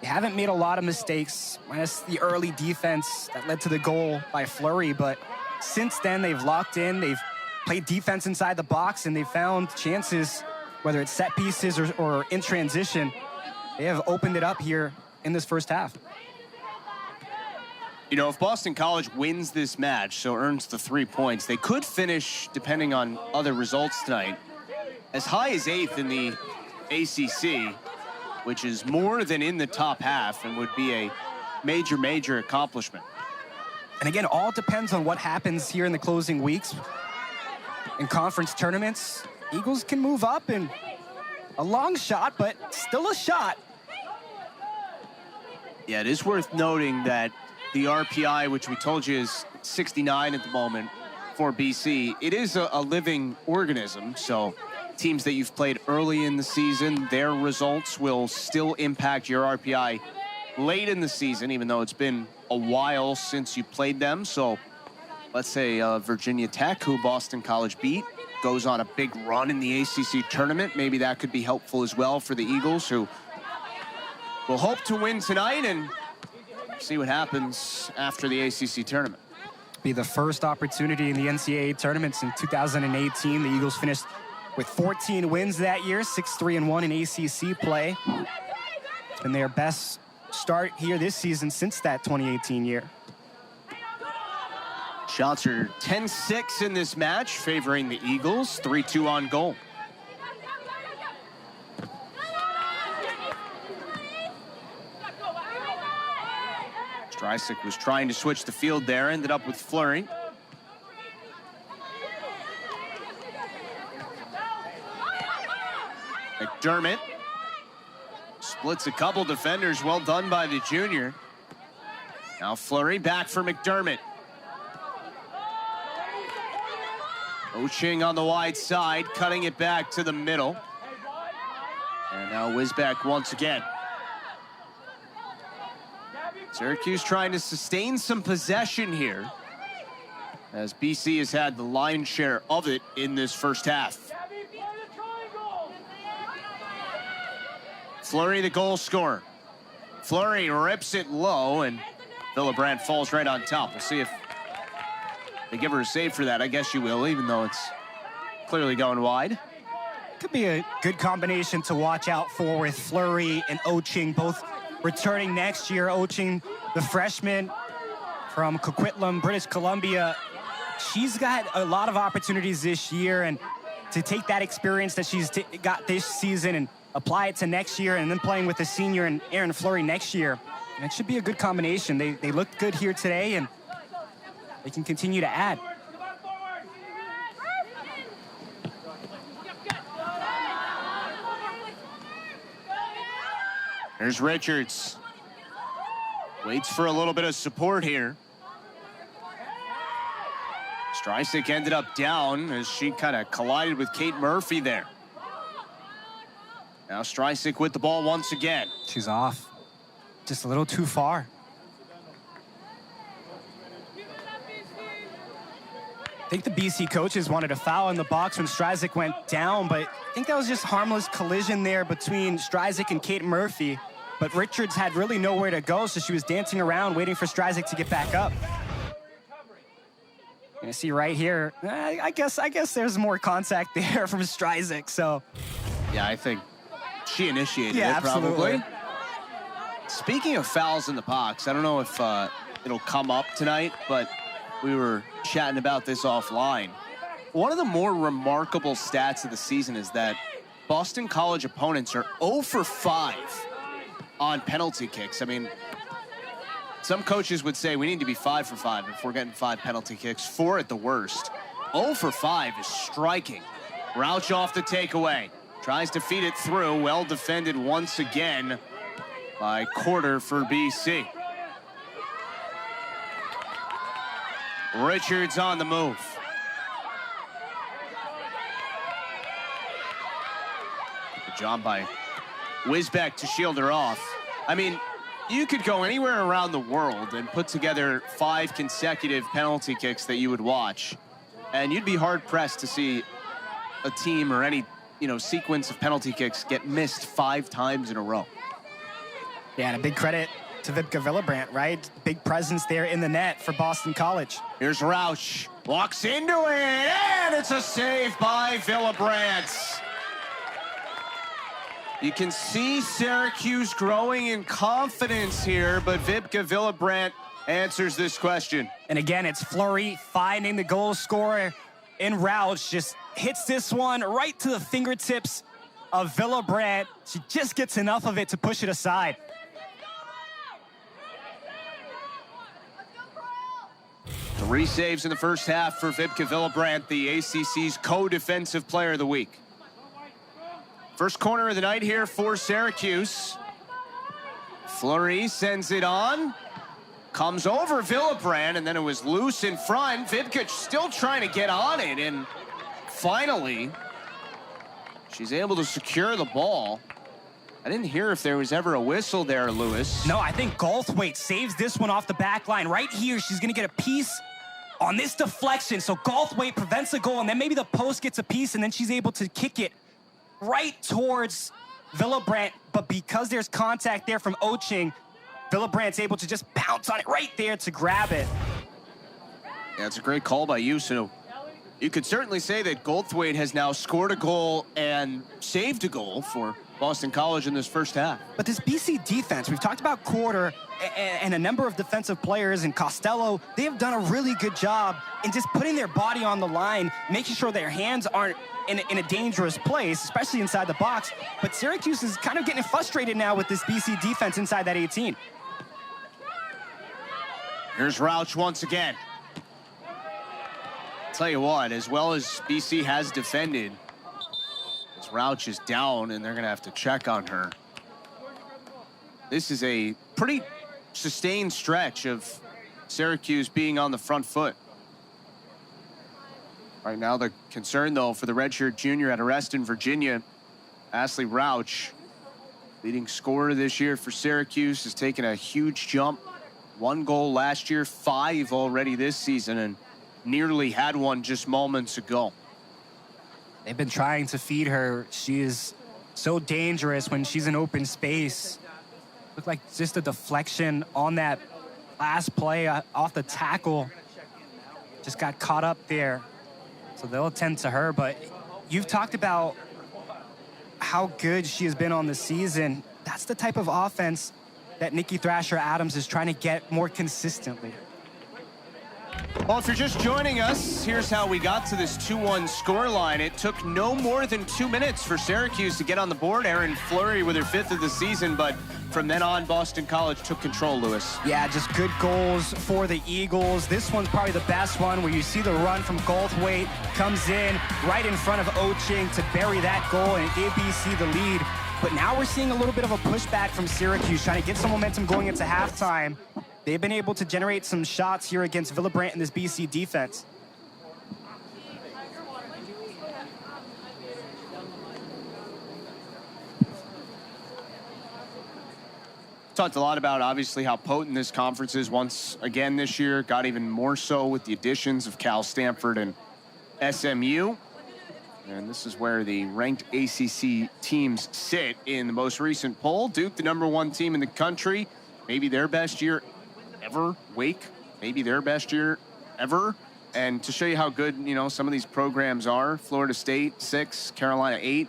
They haven't made a lot of mistakes, minus the early defense that led to the goal by Fleury, but since then they've locked in, they've played defense inside the box, and they've found chances, whether it's set pieces or in transition. They have opened it up here in this first half. You know, if Boston College wins this match, so earns the 3 points, they could finish, depending on other results tonight, as high as 8th in the ACC, which is more than in the top half and would be a major accomplishment. And again, all depends on what happens here in the closing weeks. In conference tournaments, Eagles can move up, and a long shot, but still a shot. Yeah, it is worth noting that the RPI, which we told you is 69 at the moment for BC, it is a living organism. So teams that you've played early in the season, their results will still impact your RPI late in the season, even though it's been a while since you played them. So let's say Virginia Tech, who Boston College beat, goes on a big run in the ACC tournament. Maybe that could be helpful as well for the Eagles, who will hope to win tonight and see what happens after the ACC tournament. Be the first opportunity in the NCAA tournaments in 2018. The Eagles finished with 14 wins that year, 6-3-1 in ACC play. It's been their best start here this season since that 2018 year. Shots are 10-6 in this match, favoring the Eagles, 3-2 on goal. Streisig was trying to switch the field there, ended up with Fleury. McDermott splits a couple defenders. Well done by the junior. Now Fleury back for McDermott. Oching on the wide side, cutting it back to the middle. And now Wisbeck once again. Syracuse trying to sustain some possession here, as BC has had the lion's share of it in this first half. Fleury, the goal scorer. Fleury rips it low, and Villabrandt falls right on top. We'll see if they give her a save for that. I guess you will, even though it's clearly going wide. Could be a good combination to watch out for with Fleury and Oching both returning next year. Oching, the freshman from Coquitlam, British Columbia, she's got a lot of opportunities this year, and to take that experience that she's got this season and apply it to next year, and then playing with a senior and Aaron Fleury next year, and it should be a good combination. They looked good here today, and they can continue to add. There's Richards. Waits for a little bit of support here. Streisig ended up down as she kind of collided with Kate Murphy there. Now Streisig with the ball once again. She's off. Just a little too far. I think the BC coaches wanted a foul in the box when Streisig went down, but I think that was just harmless collision there between Streisig and Kate Murphy. But Richards had really nowhere to go, so she was dancing around waiting for Streisig to get back up. You see right here, I guess there's more contact there from Streisig, so. Yeah, I think she initiated it, absolutely. Probably. Speaking of fouls in the box, I don't know if it'll come up tonight, but we were chatting about this offline. One of the more remarkable stats of the season is that Boston College opponents are 0 for 5 on penalty kicks. I mean, some coaches would say we need to be 5 for 5 if we're getting 5 penalty kicks, 4 at the worst. 0 for 5 is striking. Rauch off the takeaway. Tries to feed it through. Well defended once again by Quarter for BC. Richards on the move. Good job by Wisbeck to shield her off. I mean, you could go anywhere around the world and put together 5 consecutive penalty kicks that you would watch, and you'd be hard-pressed to see a team or any, sequence of penalty kicks get missed 5 times in a row. Yeah, and a big credit to Vipka Villabrandt, right? Big presence there in the net for Boston College. Here's Rauch. Walks into it, and it's a save by Villabrandt. You can see Syracuse growing in confidence here, but Vipka Villabrandt answers this question. And again, it's Fleury finding the goal scorer in Rauch. Just hits this one right to the fingertips of Villabrandt. She just gets enough of it to push it aside. Three saves in the first half for Vipka Villabrandt, the ACC's co-defensive player of the week. First corner of the night here for Syracuse. Fleury sends it on. Comes over Villabrandt, and then it was loose in front. Vipka still trying to get on it, and finally, she's able to secure the ball. I didn't hear if there was ever a whistle there, Lewis. No, I think Goldthwaite saves this one off the back line. Right here, she's going to get a piece on this deflection. So Goldthwaite prevents the goal, and then maybe the post gets a piece, and then she's able to kick it right towards Villabrandt. But because there's contact there from Oching, Villabrandt's able to just pounce on it right there to grab it. Yeah, it's a great call by you. So you could certainly say that Goldthwaite has now scored a goal and saved a goal for Boston College in this first half. But this BC defense, we've talked about Quarter and a number of defensive players, and Costello, they have done a really good job in just putting their body on the line, making sure their hands aren't in a dangerous place, especially inside the box. But Syracuse is kind of getting frustrated now with this BC defense inside that 18. Here's Rauch once again. Tell you what, as well as BC has defended, Rauch is down, and they're going to have to check on her. This is a pretty sustained stretch of Syracuse being on the front foot. Right now, the concern, though, for the redshirt junior out of Reston, Virginia, Ashley Rauch, leading scorer this year for Syracuse, has taken a huge jump. 1 goal last year, 5 already this season, and nearly had one just moments ago. They've been trying to feed her. She is so dangerous when she's in open space. Looked like just a deflection on that last play off the tackle. Just got caught up there. So they'll attend to her. But you've talked about how good she has been on the season. That's the type of offense that Nikki Thrasher-Adams is trying to get more consistently. Well, if you're just joining us, here's how we got to this 2-1 scoreline. It took no more than 2 minutes for Syracuse to get on the board. Erin Fleury with her 5th of the season, but from then on, Boston College took control, Lewis. Yeah, just good goals for the Eagles. This one's probably the best one, where you see the run from Goldthwait, comes in right in front of Oching to bury that goal, and it gave BC the lead. But now we're seeing a little bit of a pushback from Syracuse, trying to get some momentum going into halftime. They've been able to generate some shots here against Villabrandt in this BC defense. Talked a lot about, obviously, how potent this conference is once again this year. Got even more so with the additions of Cal, Stanford, and SMU. And this is where the ranked ACC teams sit in the most recent poll. Duke, the #1 team in the country. Maybe their best year ever. Wake, maybe their best year ever. And to show you how good, some of these programs are, Florida State, 6, Carolina, 8.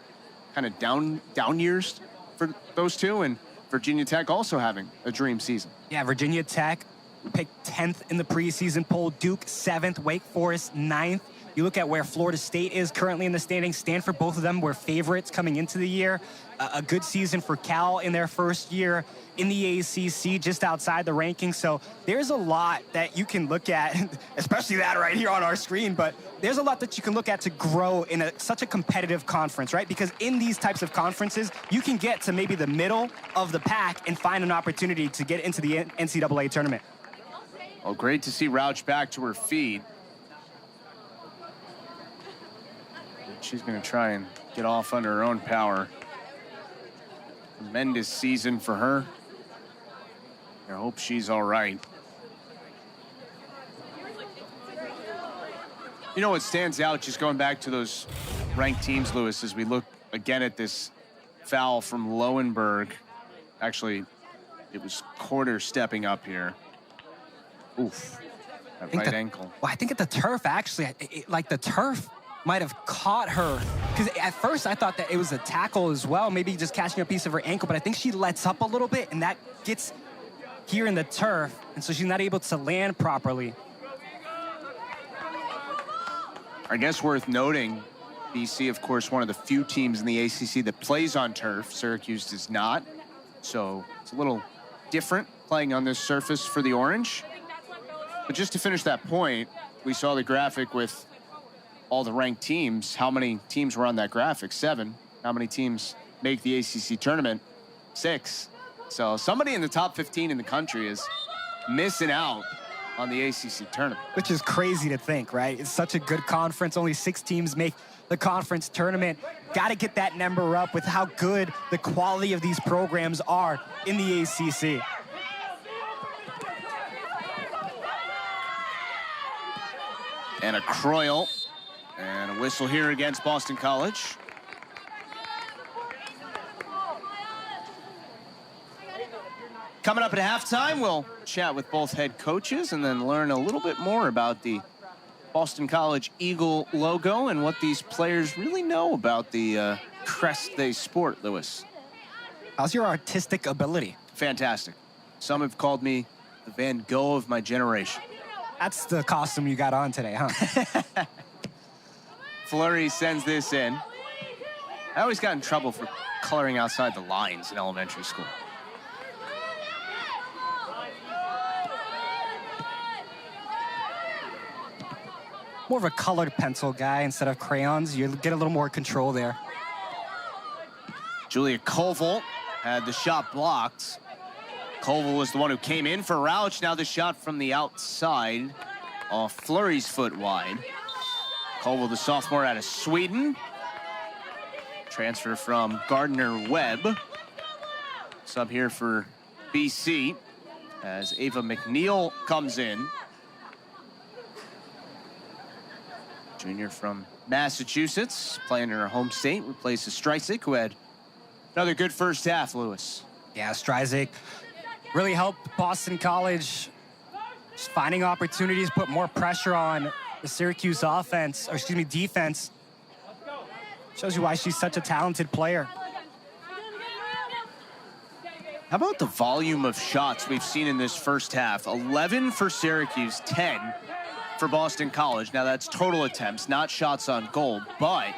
Kind of down years for those two. And Virginia Tech also having a dream season. Yeah, Virginia Tech picked 10th in the preseason poll. Duke 7th, Wake Forest 9th. You look at where Florida State is currently in the standings. Stanford, both of them were favorites coming into the year. A good season for Cal in their first year in the ACC, just outside the rankings. So there's a lot that you can look at, especially that right here on our screen. But there's a lot that you can look at to grow in such a competitive conference, right? Because in these types of conferences, you can get to maybe the middle of the pack and find an opportunity to get into the NCAA tournament. Well, great to see Rauch back to her feet. She's going to try and get off under her own power. Tremendous season for her. I hope she's all right. You know what stands out, just going back to those ranked teams, Lewis, as we look again at this foul from Lowenberg. Actually, it was Quarter stepping up here. Oof, that right ankle. Well, I think at the turf, actually, like the turf might have caught her, because at first I thought that it was a tackle as well, maybe just catching a piece of her ankle, but I think she lets up a little bit, and that gets here in the turf, and so she's not able to land properly. I guess worth noting, BC, of course, one of the few teams in the ACC that plays on turf. Syracuse does not, so it's a little different playing on this surface for the Orange. But just to finish that point, we saw the graphic with all the ranked teams. How many teams were on that graphic? 7. How many teams make the ACC tournament? 6. So somebody in the top 15 in the country is missing out on the ACC tournament. Which is crazy to think, right? It's such a good conference. Only 6 teams make the conference tournament. Got to get that number up with how good the quality of these programs are in the ACC. And a Croyle. And a whistle here against Boston College. Coming up at halftime, we'll chat with both head coaches and then learn a little bit more about the Boston College Eagle logo and what these players really know about the crest they sport, Lewis. How's your artistic ability? Fantastic. Some have called me the Van Gogh of my generation. That's the costume you got on today, huh? Fleury sends this in. I always got in trouble for coloring outside the lines in elementary school. More of a colored pencil guy instead of crayons. You get a little more control there. Julia Koval had the shot blocked. Koval was the one who came in for Rauch. Now the shot from the outside off Fleury's foot wide. Koval, the sophomore out of Sweden. Transfer from Gardner-Webb. Sub here for BC as Ava McNeil comes in. Junior from Massachusetts, playing in her home state, replaces Streisig, who had another good first half, Lewis. Yeah, Stryzik really helped Boston College just finding opportunities, put more pressure on the Syracuse defense. Shows you why she's such a talented player. How about the volume of shots we've seen in this first half? 11 for Syracuse, 10 for Boston College. Now that's total attempts, not shots on goal, but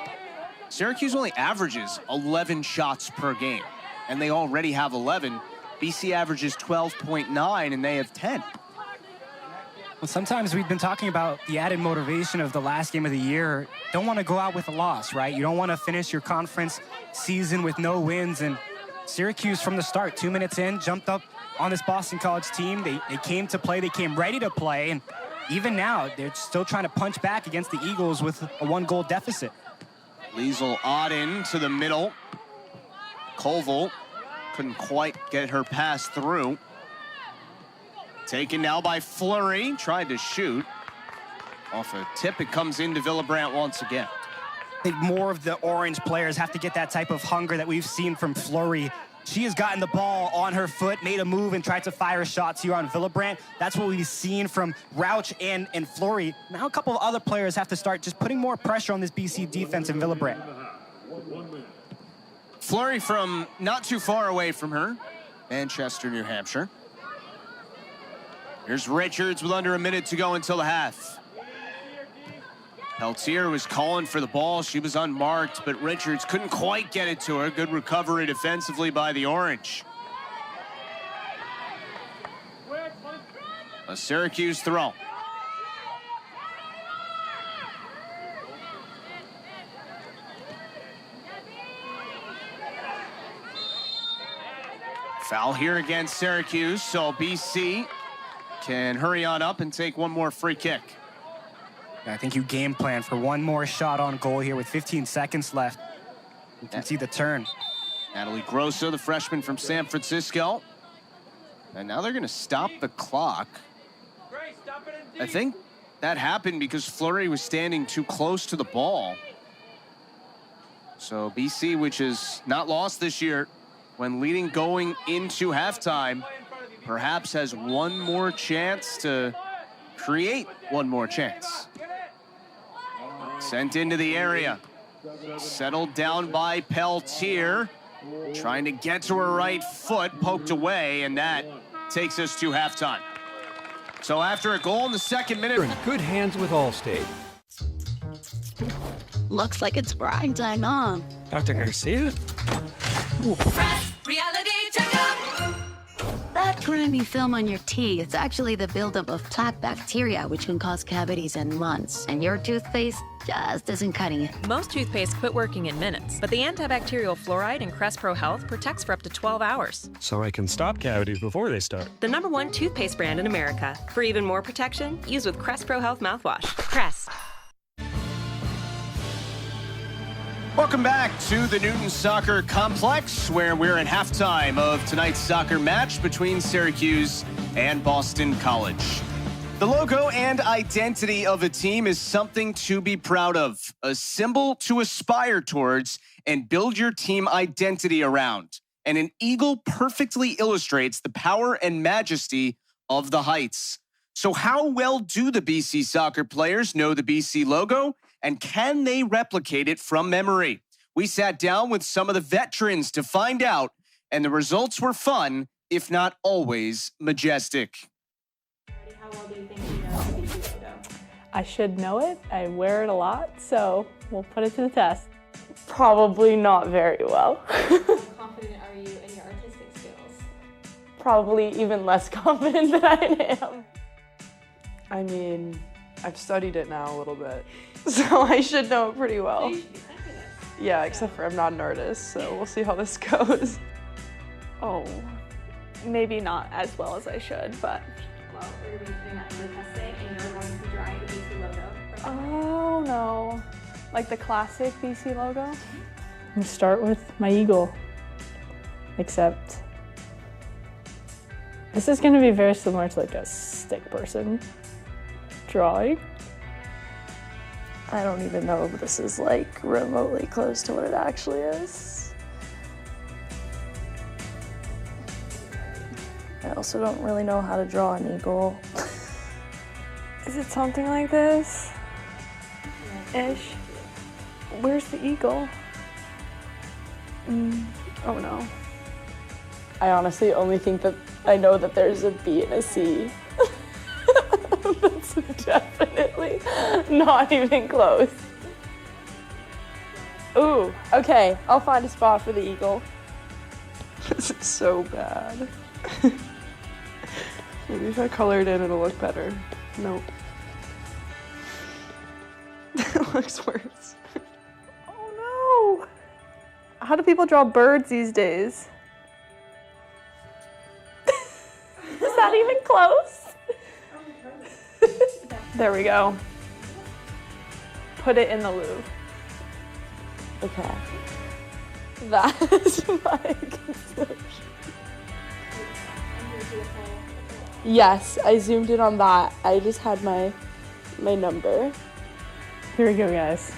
Syracuse only averages 11 shots per game, and they already have 11. BC averages 12.9, and they have 10. Well, sometimes we've been talking about the added motivation of the last game of the year. Don't want to go out with a loss, right? You don't want to finish your conference season with no wins, and Syracuse from the start, 2 minutes in, jumped up on this Boston College team. They came to play, they came ready to play, and even now, they're still trying to punch back against the Eagles with a 1-goal deficit. Liesl Auden to the middle. Koval couldn't quite get her pass through. Taken now by Fleury, tried to shoot. Off a tip, it comes into Villabrandt once again. I think more of the Orange players have to get that type of hunger that we've seen from Fleury. She has gotten the ball on her foot, made a move, and tried to fire shots here on Villabrandt. That's what we've seen from Rauch and Fleury. Now a couple of other players have to start just putting more pressure on this BC defense in Villabrandt. Fleury from not too far away from her, Manchester, New Hampshire. Here's Richards with under a minute to go until the half. Peltier was calling for the ball. She was unmarked, but Richards couldn't quite get it to her. Good recovery defensively by the Orange. A Syracuse throw. Foul here against Syracuse, so BC can hurry on up and take one more free kick. I think you game plan for one more shot on goal here with 15 seconds left. You can see the turn. Natalie Grosso, the freshman from San Francisco. And now they're going to stop the clock. I think that happened because Fleury was standing too close to the ball. So BC, which is not lost this year, when leading going into halftime, perhaps has one more chance to create one more chance. Sent into the area. Settled down by Peltier. Trying to get to her right foot, poked away, and that takes us to halftime. So after a goal in the second minute. You're in good hands with Allstate. Looks like it's prime time, huh? Dr. Garcia? Reality checkup! That grimy film on your teeth, it's actually the buildup of plaque bacteria, which can cause cavities in months. And your toothpaste just isn't cutting it. Most toothpaste quit working in minutes, but the antibacterial fluoride in Crest Pro Health protects for up to 12 hours. So I can stop cavities before they start. The #1 toothpaste brand in America. For even more protection, use with Crest Pro Health mouthwash. Crest. Welcome back to the Newton Soccer Complex, where we're at halftime of tonight's soccer match between Syracuse and Boston College. The logo and identity of a team is something to be proud of, a symbol to aspire towards and build your team identity around. And an eagle perfectly illustrates the power and majesty of the Heights. So how well do the BC soccer players know the BC logo? And can they replicate it from memory? We sat down with some of the veterans to find out, and the results were fun, if not always majestic. How well do you think you know the BC logo? I should know it. I wear it a lot, so we'll put it to the test. Probably not very well. How confident are you in your artistic skills? Probably even less confident than I am. I mean, I've studied it now a little bit, so I should know it pretty well. You should be confident. Yeah, except for I'm not an artist, so we'll see how this goes. Oh, maybe not as well as I should, but. Well, we're going to be putting that in the test day, and you're going to draw the BC logo. Oh no, like the classic BC logo? And start with my eagle, except this is going to be very similar to like a stick person drawing. I don't even know if this is like remotely close to what it actually is. I also don't really know how to draw an eagle. Is it something like this? Ish. Where's the eagle? Oh no. I honestly only think that I know that there's a B and a C. That's definitely not even close. Ooh, okay, I'll find a spot for the eagle. This is so bad. Maybe if I color it in, it'll look better. Nope. It looks worse. Oh no! How do people draw birds these days? Is that even close? There we go. Put it in the Louvre. Okay. That is my conception. Yes, I zoomed in on that. I just had my number. Here we go, guys.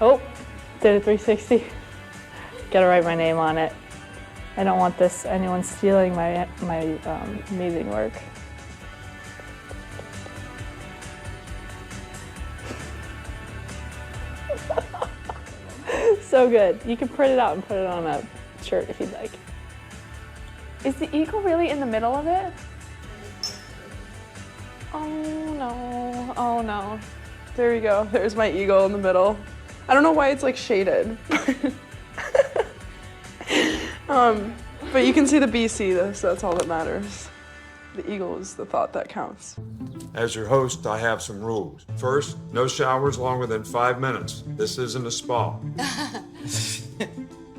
Oh, did a 360. Gotta write my name on it. I don't want anyone stealing my amazing work. So good. You can print it out and put it on a shirt if you'd like. Is the eagle really in the middle of it? Oh no, oh no. There we go, there's my eagle in the middle. I don't know why it's like shaded. But you can see the BC though, so that's all that matters. The eagle is the thought that counts. As your host, I have some rules. First, no showers longer than 5 minutes. This isn't a spa.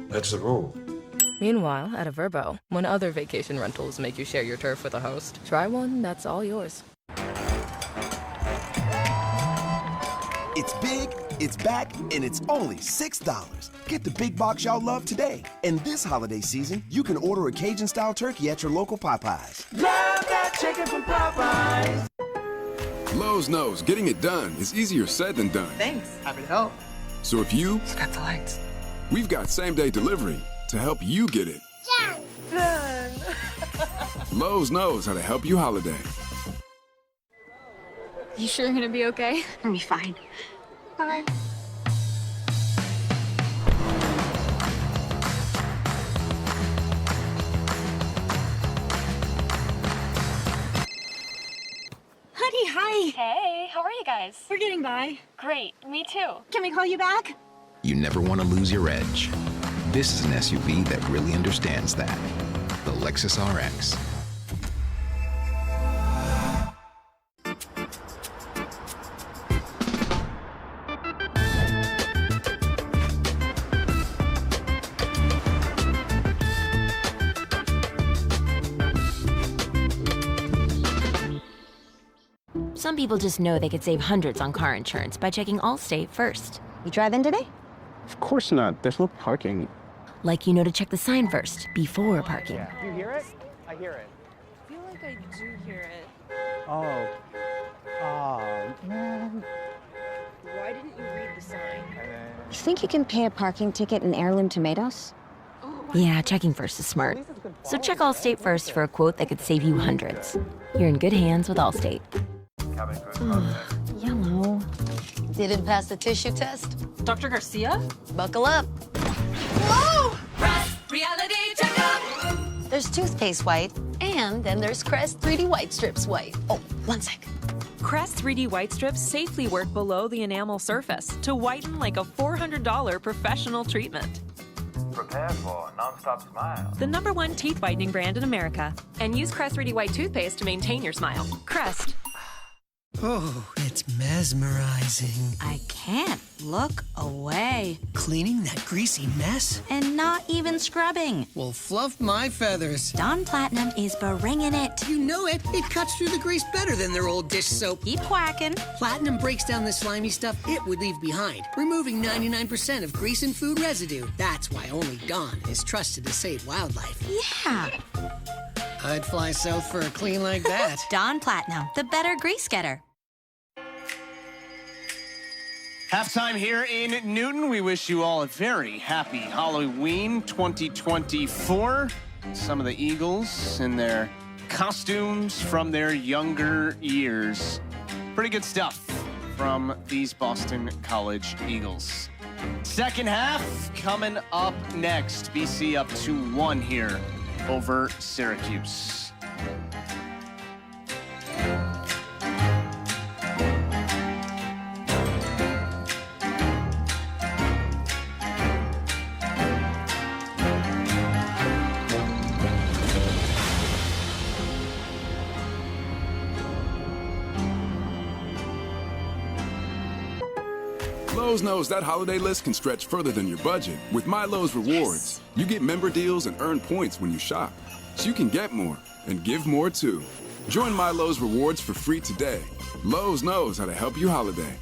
That's the rule. Meanwhile, at a Vrbo, when other vacation rentals make you share your turf with a host, try one that's all yours. It's big, it's back, and it's only $6. Get the big box y'all love today. And this holiday season, you can order a Cajun-style turkey at your local Popeyes. Love that chicken from Popeyes. Lowe's knows getting it done is easier said than done. Thanks. Happy to help. So if you got the lights, we've got same-day delivery to help you get it. Done. Lowe's knows how to help you holiday. You sure you're gonna be okay? I'll be fine. Bye. Honey, hi. Hey, how are you guys? We're getting by. Great, me too. Can we call you back? You never want to lose your edge. This is an SUV that really understands that. The Lexus RX. Some people just know they could save hundreds on car insurance by checking Allstate first. You drive in today? Of course not. There's no parking. Like you know to check the sign first, before parking. Yeah. You hear it? I hear it. I feel like I do hear it. Oh. Oh, man. Why didn't you read the sign? You think you can pay a parking ticket in heirloom tomatoes? Yeah, checking first is smart. So check Allstate first for a quote that could save you hundreds. You're in good hands with Allstate. Yellow. Didn't pass the tissue test? Dr. Garcia? Buckle up. Whoa! Crest Reality Checkup! There's toothpaste white, and then there's Crest 3D White Strips white. Oh, one sec. Crest 3D White Strips safely work below the enamel surface to whiten like a $400 professional treatment. Prepare for a non-stop smile. The #1 teeth whitening brand in America. And use Crest 3D White toothpaste to maintain your smile. Crest. Oh, it's mesmerizing. I can't look away. Cleaning that greasy mess? And not even scrubbing. Well, fluff my feathers. Dawn Platinum is bringing it. You know it. It cuts through the grease better than their old dish soap. Keep whacking. Platinum breaks down the slimy stuff it would leave behind, removing 99% of grease and food residue. That's why only Dawn is trusted to save wildlife. Yeah. I'd fly south for a clean like that. Dawn Platinum, the better grease getter. Halftime here in Newton. We wish you all a very happy Halloween 2024. some of the Eagles in their costumes from their younger years. Pretty good stuff from these Boston College Eagles. Second half coming up next. BC up 2-1 here over Syracuse. Lowe's knows that holiday list can stretch further than your budget. With My Lowe's Rewards, you get member deals and earn points when you shop, so you can get more and give more too. Join My Lowe's Rewards for free today. Lowe's knows how to help you holiday.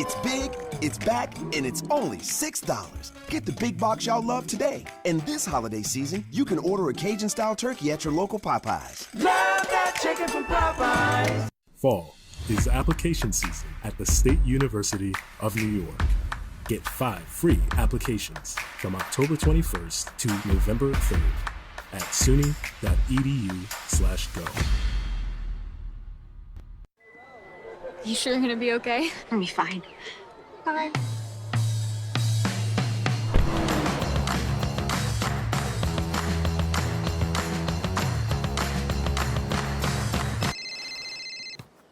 It's big, it's back, and it's only $6. Get the big box y'all love today. And this holiday season, you can order a Cajun-style turkey at your local Popeyes. Love that chicken from Popeyes. Fall is application season at the State University of New York. Get 5 free applications from October 21st to November 3rd at suny.edu/go. You sure you're gonna be okay? I'll be fine. Bye.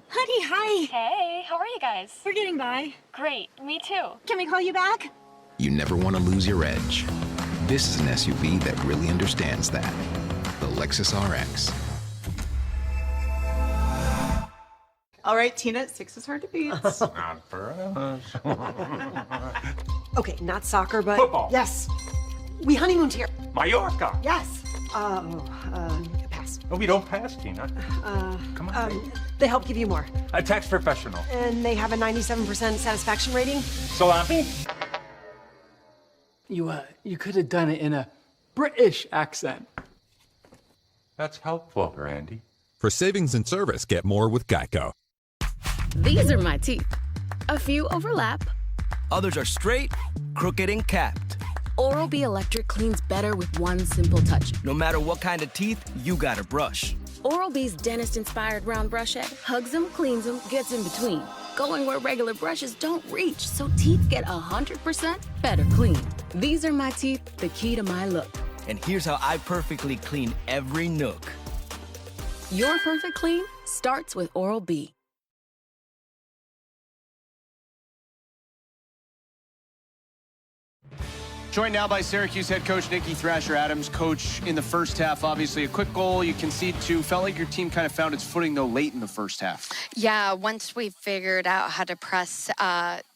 Honey, hi. Hey, how are you guys? We're getting by. Great, me too. Can we call you back? You never want to lose your edge. This is an SUV that really understands that. The Lexus RX. All right, Tina, 6 is hard to beat. Not for us. Okay, not soccer, but Football. Yes. We honeymooned here. Mallorca. Yes. Pass. No, we don't pass, Tina. Come on. They help give you more. A tax professional. And they have a 97% satisfaction rating. Salami. You could have done it in a British accent. That's helpful, Randy. For savings and service, get more with Geico. These are my teeth. A few overlap. Others are straight, crooked, and capped. Oral-B Electric cleans better with one simple touch. No matter what kind of teeth, you gotta brush. Oral-B's dentist-inspired round brush head hugs them, cleans them, gets in between, going where regular brushes don't reach, so teeth get 100% better clean. These are my teeth, the key to my look. And here's how I perfectly clean every nook. Your perfect clean starts with Oral-B. Joined now by Syracuse head coach Nikki Thrasher-Adams. Coach, in the first half, obviously a quick goal you concede to. Felt like your team kind of found its footing, though, late in the first half. Yeah, once we figured out how to press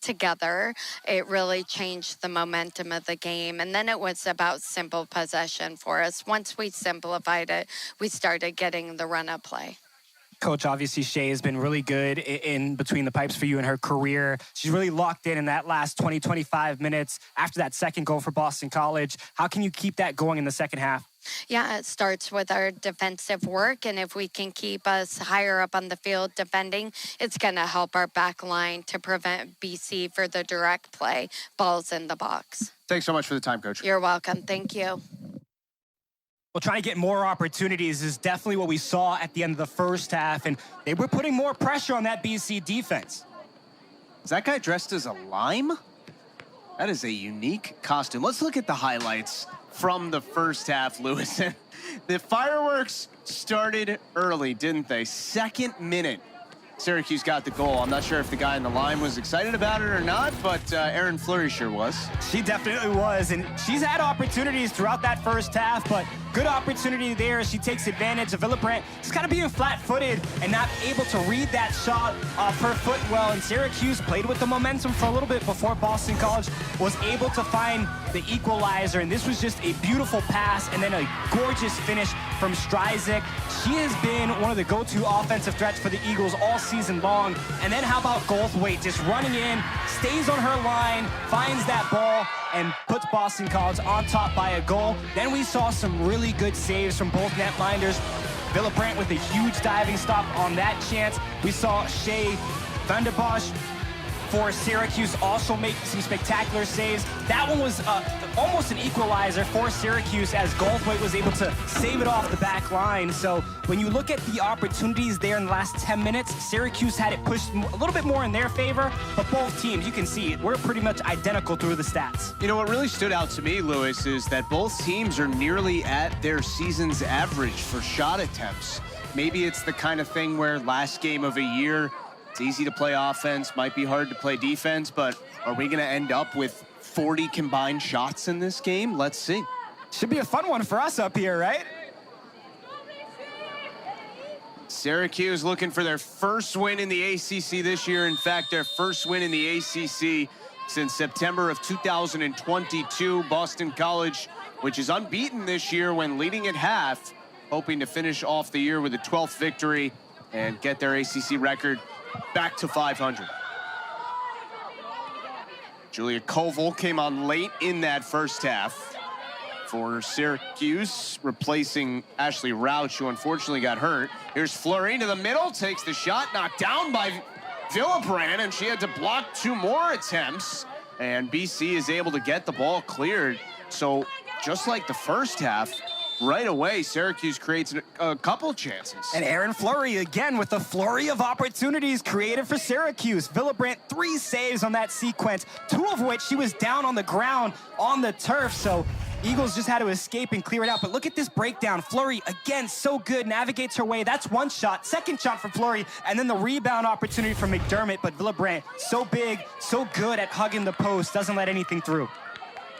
together, it really changed the momentum of the game. And then it was about simple possession for us. Once we simplified it, we started getting the run-up play. Coach, obviously, Shea has been really good in between the pipes for you in her career. She's really locked in that last 20, 25 minutes after that second goal for Boston College. How can you keep that going in the second half? Yeah, it starts with our defensive work, and if we can keep us higher up on the field defending, it's going to help our back line to prevent BC for the direct play, balls in the box. Thanks so much for the time, Coach. You're welcome. Thank you. Well, trying to get more opportunities is definitely what we saw at the end of the first half, and they were putting more pressure on that BC defense. Is that guy dressed as a lime? That is a unique costume. Let's look at the highlights from the first half, Lewis. The fireworks started early, didn't they? Second minute, Syracuse got the goal. I'm not sure if the guy in the line was excited about it or not, but Erin Fleury sure was. She definitely was, and she's had opportunities throughout that first half, but good opportunity there. She takes advantage of Villabrandt. She's kind of being flat-footed and not able to read that shot off her foot well, and Syracuse played with the momentum for a little bit before Boston College was able to find the equalizer, and this was just a beautiful pass and then a gorgeous finish from Stryzik. She has been one of the go-to offensive threats for the Eagles all season long. And then how about Goldthwait just running in, stays on her line, finds that ball, and puts Boston College on top by a goal. Then we saw some really good saves from both netminders. Villebrandt with a huge diving stop on that chance. We saw Shea Vanderbosch for Syracuse also make some spectacular saves. That one was almost an equalizer for Syracuse as Goldthwait was able to save it off the back line. So when you look at the opportunities there in the last 10 minutes, Syracuse had it pushed a little bit more in their favor, but both teams, you can see, we're pretty much identical through the stats. You know, what really stood out to me, Lewis, is that both teams are nearly at their season's average for shot attempts. Maybe it's the kind of thing where last game of a year, it's easy to play offense, might be hard to play defense, but are we going to end up with 40 combined shots in this game? Let's see. Should be a fun one for us up here, right? Syracuse looking for their first win in the ACC this year. In fact, their first win in the ACC since September of 2022. Boston College, which is unbeaten this year when leading at half, hoping to finish off the year with a 12th victory and get their ACC record back to 500. Julia Koval came on late in that first half for Syracuse, replacing Ashley Rauch, who unfortunately got hurt. Here's Fleury to the middle, takes the shot, knocked down by Villebrandt, and she had to block 2 more attempts. And BC is able to get the ball cleared. So just like the first half, right away, Syracuse creates a couple chances. And Aaron Fleury again with a flurry of opportunities created for Syracuse. Villebrandt 3 saves on that sequence, 2 of which she was down on the ground on the turf. So Eagles just had to escape and clear it out. But look at this breakdown. Fleury, again, so good, navigates her way. That's one shot. Second shot for Fleury, and then the rebound opportunity for McDermott. But Villebrandt, so big, so good at hugging the post, doesn't let anything through.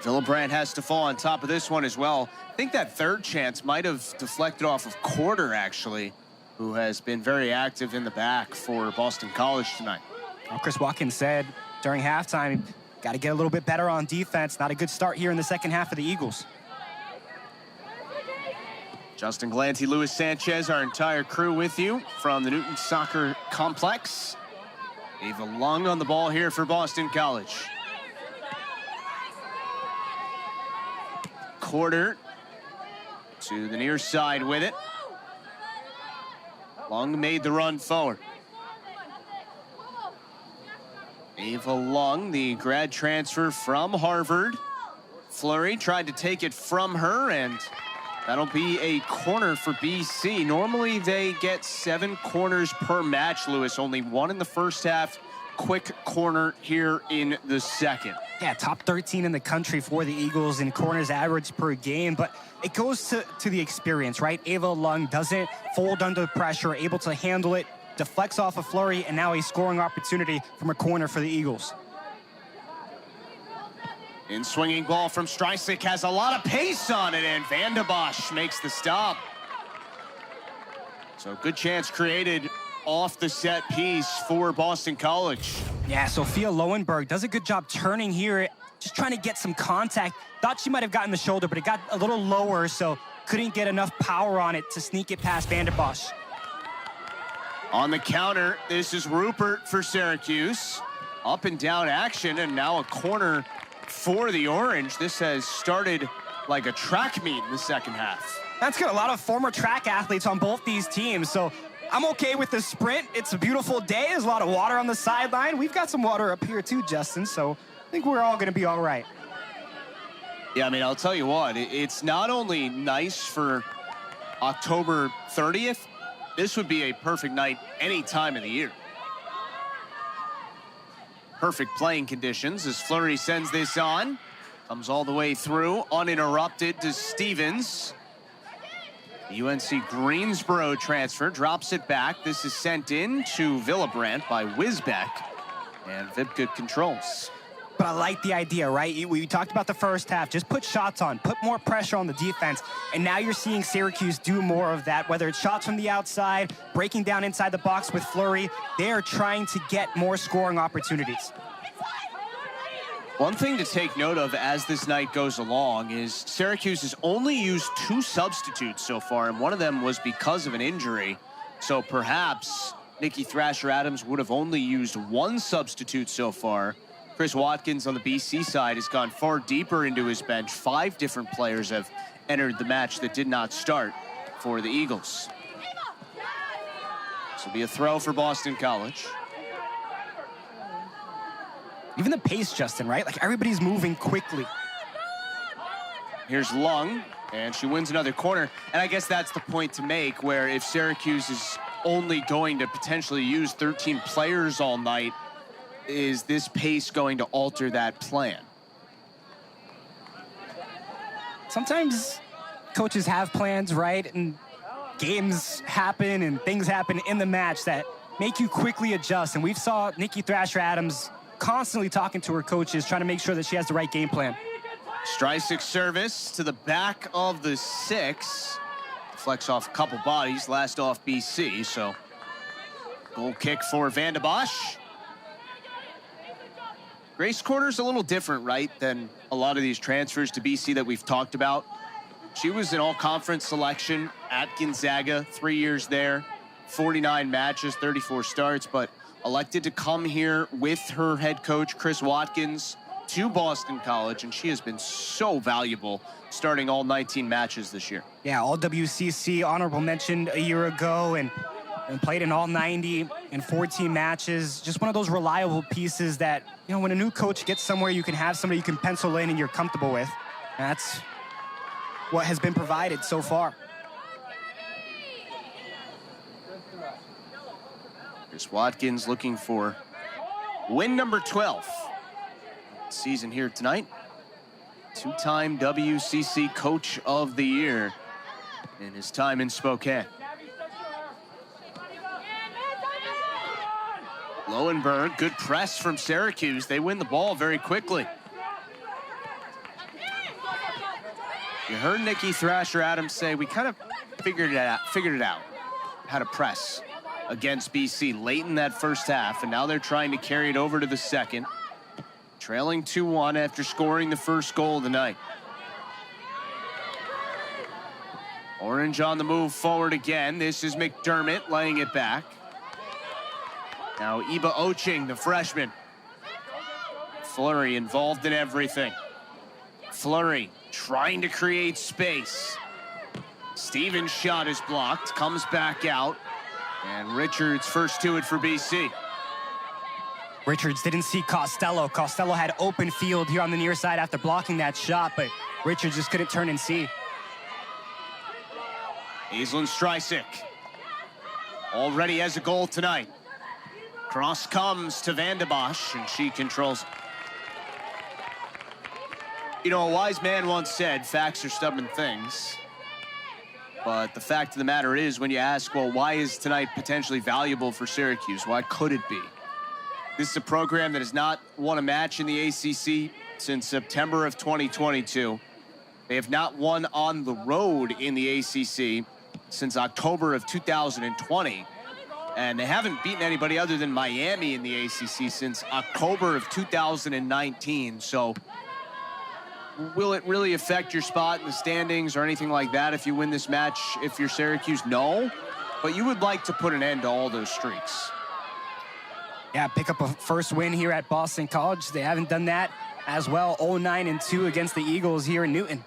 Villebrandt has to fall on top of this one as well. I think that third chance might have deflected off of Quarter, actually, who has been very active in the back for Boston College tonight. Well, Chris Watkins said during halftime, got to get a little bit better on defense. Not a good start here in the second half of the Eagles. Justin Galanti, Luis Sanchez, our entire crew with you from the Newton Soccer Complex. Ava Lung on the ball here for Boston College. Quarter to the near side with it. Lung made the run forward. Ava Lung, the grad transfer from Harvard. Fleury tried to take it from her, and that'll be a corner for BC. Normally they get 7 corners per match, Lewis. Only 1 in the first half. Quick corner here in the second. Yeah, top 13 in the country for the Eagles in corners average per game, but it goes to the experience, right? Ava Lung doesn't fold under pressure, able to handle it, deflects off a Fleury, and now a scoring opportunity from a corner for the Eagles. In swinging ball from Streisig, has a lot of pace on it, and Vanderbosch makes the stop. So good chance created off the set piece for Boston College. Yeah, Sophia Lowenberg does a good job turning here, just trying to get some contact. Thought she might have gotten the shoulder, but it got a little lower, so couldn't get enough power on it to sneak it past Vanderbosch. On the counter, this is Rupert for Syracuse. Up and down action, and now a corner for the Orange. This has started like a track meet in the second half. That's got a lot of former track athletes on both these teams, so I'm okay with the sprint. It's a beautiful day. There's a lot of water on the sideline. We've got some water up here too, Justin, so I think we're all going to be all right. Yeah, I mean, I'll tell you what, it's not only nice for October 30th, this would be a perfect night any time of the year. Perfect playing conditions as Fleury sends this on. Comes all the way through, uninterrupted to Stevens. The UNC Greensboro transfer drops it back. This is sent in to Villebrandt by Wisbeck. And Vipka controls. But I like the idea, right? We talked about the first half. Just put shots on, put more pressure on the defense. And now you're seeing Syracuse do more of that, whether it's shots from the outside, breaking down inside the box with Fleury. They are trying to get more scoring opportunities. One thing to take note of as this night goes along is Syracuse has only used 2 substitutes so far, and one of them was because of an injury. So perhaps Nikki Thrasher-Adams would have only used 1 substitute so far. Chris Watkins on the BC side has gone far deeper into his bench. 5 different players have entered the match that did not start for the Eagles. This will be a throw for Boston College. Even the pace, Justin, right? Like, everybody's moving quickly. Here's Lung, and she wins another corner. And I guess that's the point to make, where if Syracuse is only going to potentially use 13 players all night, is this pace going to alter that plan? Sometimes coaches have plans, right? And games happen and things happen in the match that make you quickly adjust. And we saw Nikki Thrasher-Adams constantly talking to her coaches, trying to make sure that she has the right game plan. Streisig service to the back of the 6. Flex off a couple bodies, last off BC, so goal kick for Van de Bosch. Grace Corder's a little different, right, than a lot of these transfers to BC that we've talked about. She was an all-conference selection at Gonzaga, 3 years there, 49 matches, 34 starts, but elected to come here with her head coach, Chris Watkins, to Boston College, and she has been so valuable starting all 19 matches this year. Yeah, all WCC honorable mention a year ago, and played in all 90 and 14 matches. Just one of those reliable pieces that, you know, when a new coach gets somewhere, you can have somebody you can pencil in and you're comfortable with. And that's what has been provided so far. Chris Watkins looking for win number 12 season here tonight. 2-time WCC Coach of the Year in his time in Spokane. Lowenberg, good press from Syracuse. They win the ball very quickly. You heard Nikki Thrasher-Adams say we kind of figured it out how to press against BC late in that first half, and now they're trying to carry it over to the second, trailing 2-1 after scoring the first goal of the night. Orange on the move forward again. This is McDermott laying it back. Now Iba Oching, the freshman. Fleury involved in everything. Fleury trying to create space. Stevens' shot is blocked, comes back out, and Richards first to it for BC. Richards didn't see Costello. Costello had open field here on the near side after blocking that shot, but Richards just couldn't turn and see. Aislinn Streisig already has a goal tonight. Cross comes to Van de Bosch, and she controls it. You know, a wise man once said, facts are stubborn things. But the fact of the matter is, when you ask, well, why is tonight potentially valuable for Syracuse? Why could it be? This is a program that has not won a match in the ACC since September of 2022. They have not won on the road in the ACC since October of 2020. And they haven't beaten anybody other than Miami in the ACC since October of 2019. So will it really affect your spot in the standings or anything like that if you win this match, if you're Syracuse? No. But you would like to put an end to all those streaks. Yeah, pick up a first win here at Boston College. They haven't done that as well. 0-9-2 against the Eagles here in Newton.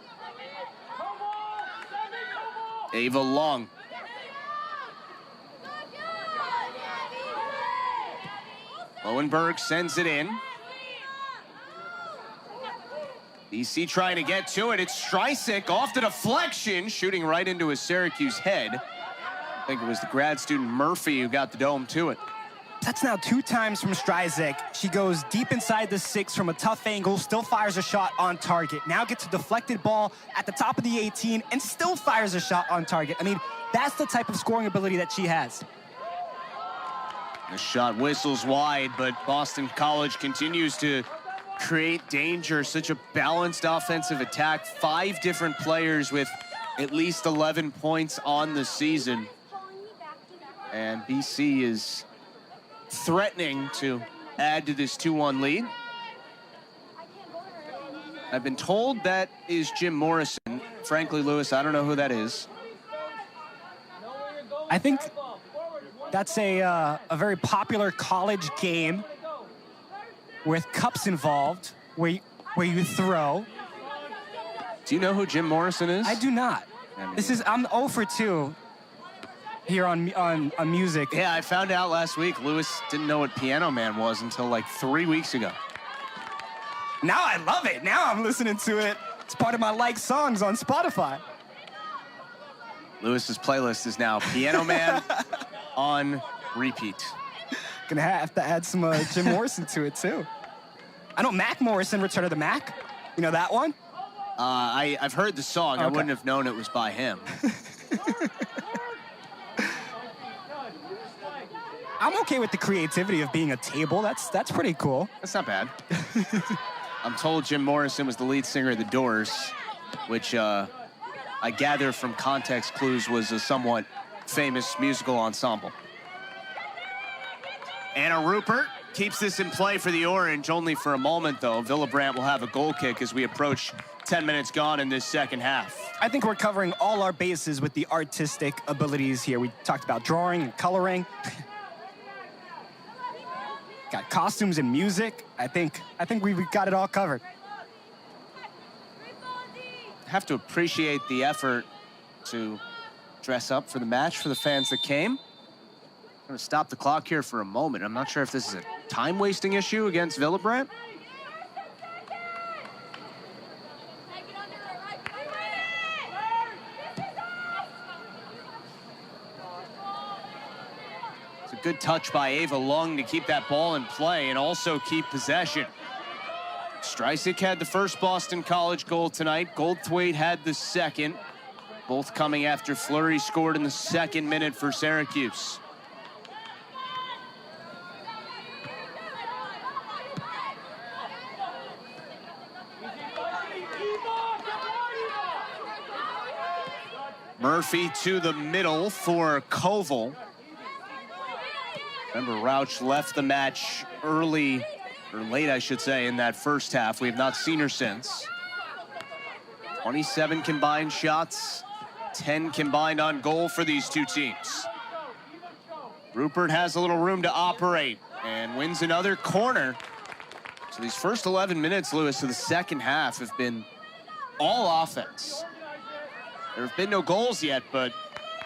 Ava Long. Lowenberg sends it in. BC trying to get to it. It's Streisig off the deflection, shooting right into his Syracuse head. I think it was the grad student Murphy who got the dome to it. That's now 2 times from Streisig. She goes deep inside the 6 from a tough angle, still fires a shot on target. Now gets a deflected ball at the top of the 18 and still fires a shot on target. I mean, that's the type of scoring ability that she has. The shot whistles wide, but Boston College continues to create danger. Such a balanced offensive attack. 5 different players with at least 11 points on the season. And BC is threatening to add to this 2-1 lead. I've been told that is Jim Morrison. Frankly, Lewis, I don't know who that is. I think that's a very popular college game. with cups involved where you throw. Do you know who Jim Morrison is? I do not. I'm 0 for 2 here on music. Yeah, I found out last week Lewis didn't know what Piano Man was until like 3 weeks ago. Now I love it. Now I'm listening to it. It's part of my liked songs on Spotify. Lewis's playlist is now Piano Man on repeat. Gonna have to add some Jim Morrison to it too. I know Mac Morrison, Return of the Mac. You know that one? I've heard the song. Okay. I wouldn't have known it was by him. I'm okay with the creativity of being a table. That's pretty cool. That's not bad. I'm told Jim Morrison was the lead singer of The Doors, which I gather from context clues was a somewhat famous musical ensemble. Anna Rupert keeps this in play for the Orange, only for a moment, though. Villabrandt will have a goal kick as we approach 10 minutes gone in this second half. I think we're covering all our bases with the artistic abilities here. We talked about drawing and coloring. Got costumes and music. I think we've got it all covered. Have to appreciate the effort to dress up for the match for the fans that came. I'm going to stop the clock here for a moment. I'm not sure if this is a time-wasting issue against Villabrandt. It's a good touch by Ava Lung to keep that ball in play and also keep possession. Streisig had the first Boston College goal tonight. Goldthwaite had the second. Both coming after Fleury scored in the second minute for Syracuse. Murphy to the middle for Koval. Remember, Rauch left the match early, or late, I should say, in that first half. We have not seen her since. 27 combined shots, 10 combined on goal for these two teams. Rupert has a little room to operate and wins another corner. So these first 11 minutes, Lewis, of the second half have been all offense. There have been no goals yet, but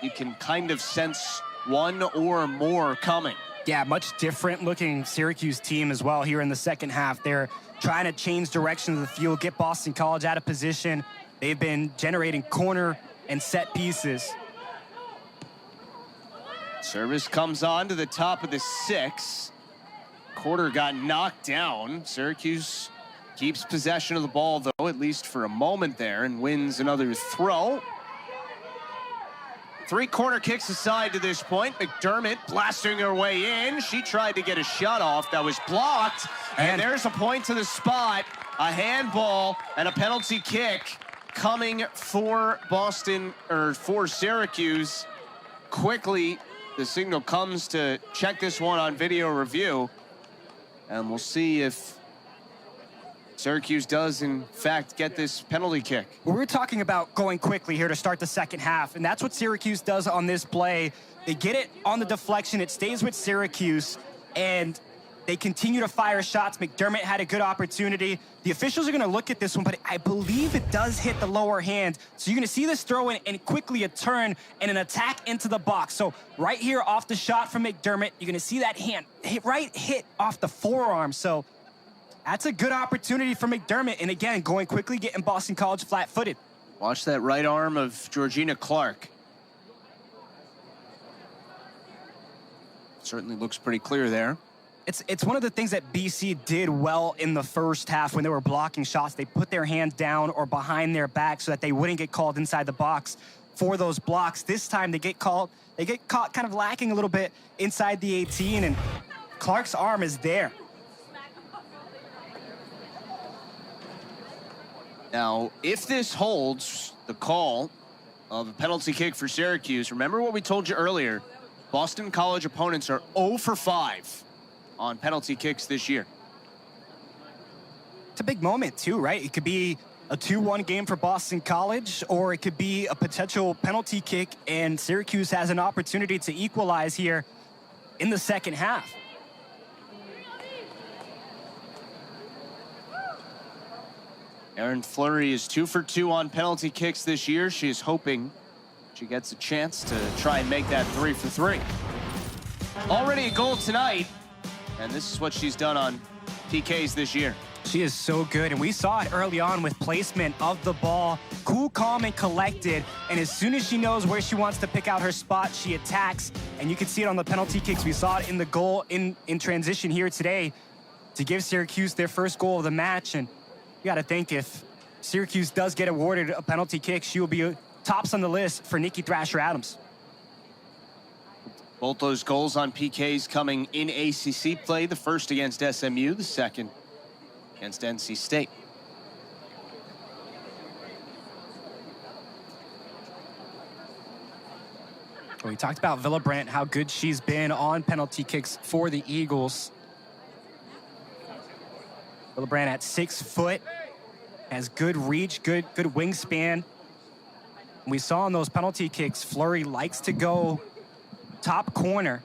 you can kind of sense one or more coming. Yeah, much different looking Syracuse team as well here in the second half. They're trying to change direction of the field, get Boston College out of position. They've been generating corner and set pieces. Service comes on to the top of the 6. Quarter got knocked down. Syracuse keeps possession of the ball, though, at least for a moment there, and wins another throw. 3 corner kicks aside to this point. McDermott blasting her way in. She tried to get a shot off that was blocked. And there's a point to the spot. A handball and a penalty kick coming for Boston, or for Syracuse. Quickly, the signal comes to check this one on video review. And we'll see if Syracuse does, in fact, get this penalty kick. Well, we're talking about going quickly here to start the second half, and that's what Syracuse does on this play. They get it on the deflection. It stays with Syracuse, and they continue to fire shots. McDermott had a good opportunity. The officials are going to look at this one, but I believe it does hit the lower hand. So you're going to see this throw in and quickly a turn and an attack into the box. So right here off the shot from McDermott, you're going to see that hand hit off the forearm. So that's a good opportunity for McDermott. And again, going quickly, getting Boston College flat-footed. Watch that right arm of Georgina Clark. Certainly looks pretty clear there. It's one of the things that BC did well in the first half when they were blocking shots. They put their hand down or behind their back so that they wouldn't get called inside the box for those blocks. This time they get caught kind of lacking a little bit inside the 18, and Clark's arm is there. Now, if this holds, the call of a penalty kick for Syracuse, remember what we told you earlier, Boston College opponents are 0 for 5 on penalty kicks this year. It's a big moment too, right? It could be a 2-1 game for Boston College, or it could be a potential penalty kick, and Syracuse has an opportunity to equalize here in the second half. Erin Fleury is 2 for 2 on penalty kicks this year. She is hoping she gets a chance to try and make that 3 for 3. Already a goal tonight, and this is what she's done on PKs this year. She is so good, and we saw it early on with placement of the ball. Cool, calm, and collected, and as soon as she knows where she wants to pick out her spot, she attacks, and you can see it on the penalty kicks. We saw it in the goal in transition here today to give Syracuse their first goal of the match, and you got to think if Syracuse does get awarded a penalty kick, she will be tops on the list for Nikki Thrasher-Adams. Both those goals on PKs coming in ACC play, the first against SMU, the second against NC State. We talked about Villabrandt, how good she's been on penalty kicks for the Eagles. Villabrandt at 6 foot, has good reach, good wingspan. We saw on those penalty kicks, Fleury likes to go top corner.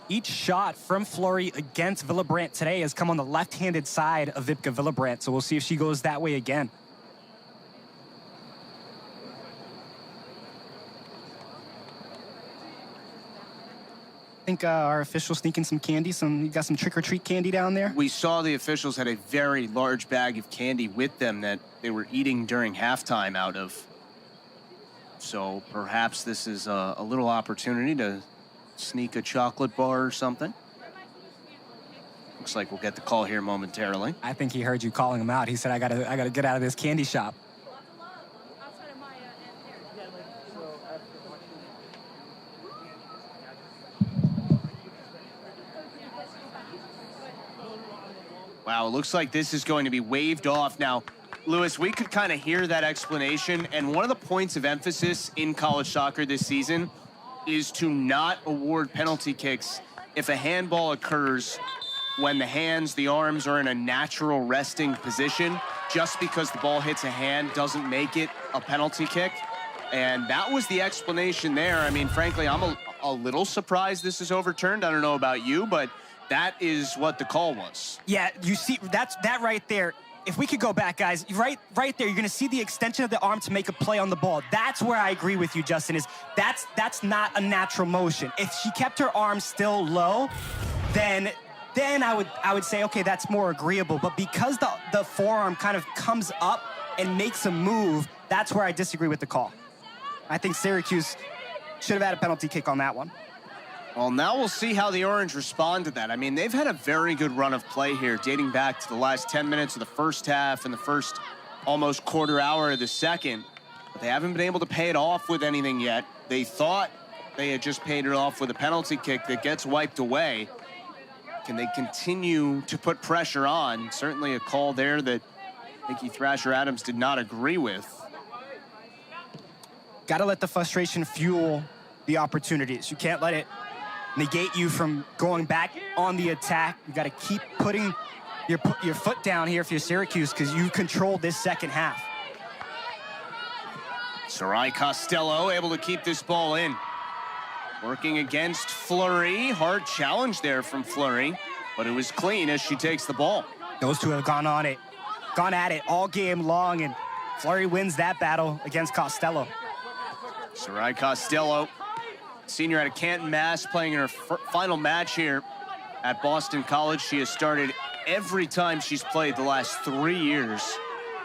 Each shot from Fleury against Villabrandt today has come on the left-handed side of Vipka Villabrandt, so we'll see if she goes that way again. I think our officials sneaking some candy, you got some trick-or-treat candy down there? We saw the officials had a very large bag of candy with them that they were eating during halftime out of. So perhaps this is a little opportunity to sneak a chocolate bar or something. Looks like we'll get the call here momentarily. I think he heard you calling him out. He said, I gotta get out of this candy shop. Wow, it looks like this is going to be waved off. Now, Lewis, we could kind of hear that explanation, and one of the points of emphasis in college soccer this season is to not award penalty kicks if a handball occurs when the hands, the arms are in a natural resting position. Just because the ball hits a hand doesn't make it a penalty kick. And that was the explanation there. I mean, frankly, I'm a little surprised this is overturned. I don't know about you, but that is what the call was. Yeah, you see, that right there. If we could go back, guys, right there, you're going to see the extension of the arm to make a play on the ball. That's where I agree with you, Justin, is that's not a natural motion. If she kept her arm still low, then I would say, okay, that's more agreeable. But because the forearm kind of comes up and makes a move, that's where I disagree with the call. I think Syracuse should have had a penalty kick on that one. Well, now we'll see how the Orange respond to that. I mean, they've had a very good run of play here, dating back to the last 10 minutes of the first half and the first almost quarter hour of the second. But they haven't been able to pay it off with anything yet. They thought they had just paid it off with a penalty kick that gets wiped away. Can they continue to put pressure on? Certainly a call there that Nikki Thrasher-Adams did not agree with. Got to let the frustration fuel the opportunities. You can't let it negate you from going back on the attack. You got to keep putting your foot down here for your Syracuse because you control this second half. Sarai Costello able to keep this ball in. Working against Fleury. Hard challenge there from Fleury, but it was clean as she takes the ball. Those two have gone at it all game long, and Fleury wins that battle against Costello. Sarai Costello, senior out of Canton, Mass, playing in her final match here at Boston College. She has started every time she's played the last 3 years.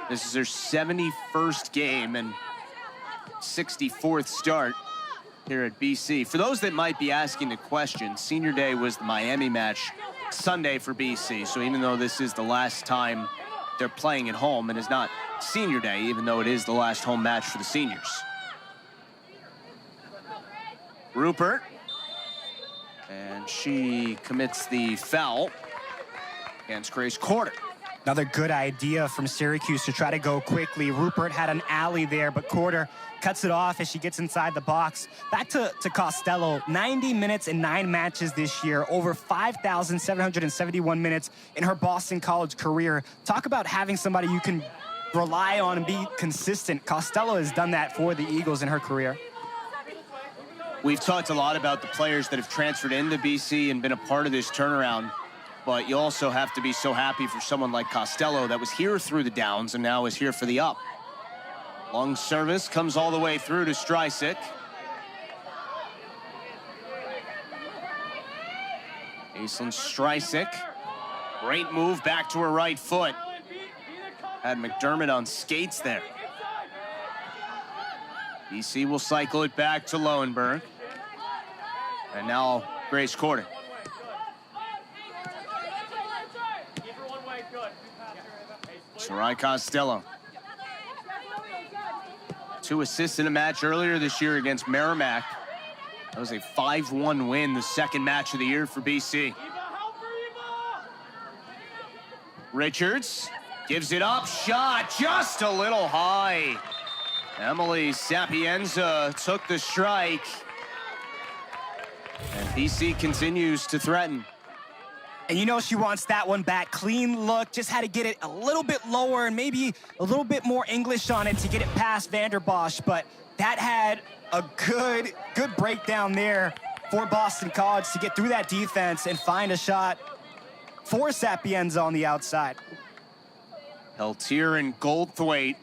This is her 71st game and 64th start here at BC. For those that might be asking the question, Senior Day was the Miami match Sunday for BC. So even though this is the last time they're playing at home, it is not Senior Day, even though it is the last home match for the seniors. Rupert, and she commits the foul against Grace Corder. Another good idea from Syracuse to try to go quickly. Rupert had an alley there, but Corder cuts it off as she gets inside the box. Back to Costello, 90 minutes in 9 matches this year, over 5,771 minutes in her Boston College career. Talk about having somebody you can rely on and be consistent. Costello has done that for the Eagles in her career. We've talked a lot about the players that have transferred into BC and been a part of this turnaround. but you also have to be so happy for someone like Costello that was here through the downs and now is here for the up. Long service comes all the way through to Streisik. Aislinn Streisik. Great move back to her right foot. Had McDermott on skates there. BC will cycle it back to Lowenberg. And now Grace Corden. Sarai Costello. 2 assists in a match earlier this year against Merrimack. That was a 5-1 win, the second match of the year for BC. Richards gives it up, shot just a little high. Emily Sapienza took the strike. And BC continues to threaten. And you know she wants that one back. Clean look, just had to get it a little bit lower and maybe a little bit more English on it to get it past Vanderbosch. But that had a good breakdown there for Boston College to get through that defense and find a shot for Sapienza on the outside. Peltier and Goldthwaite